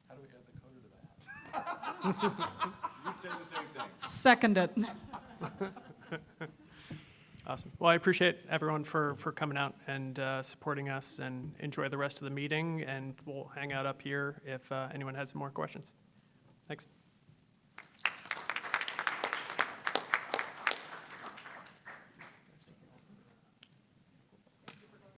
How do we add the coder to that? You said the same thing. Second it. Awesome. Well, I appreciate everyone for coming out and supporting us, and enjoy the rest of the meeting, and we'll hang out up here if anyone has more questions. Thanks.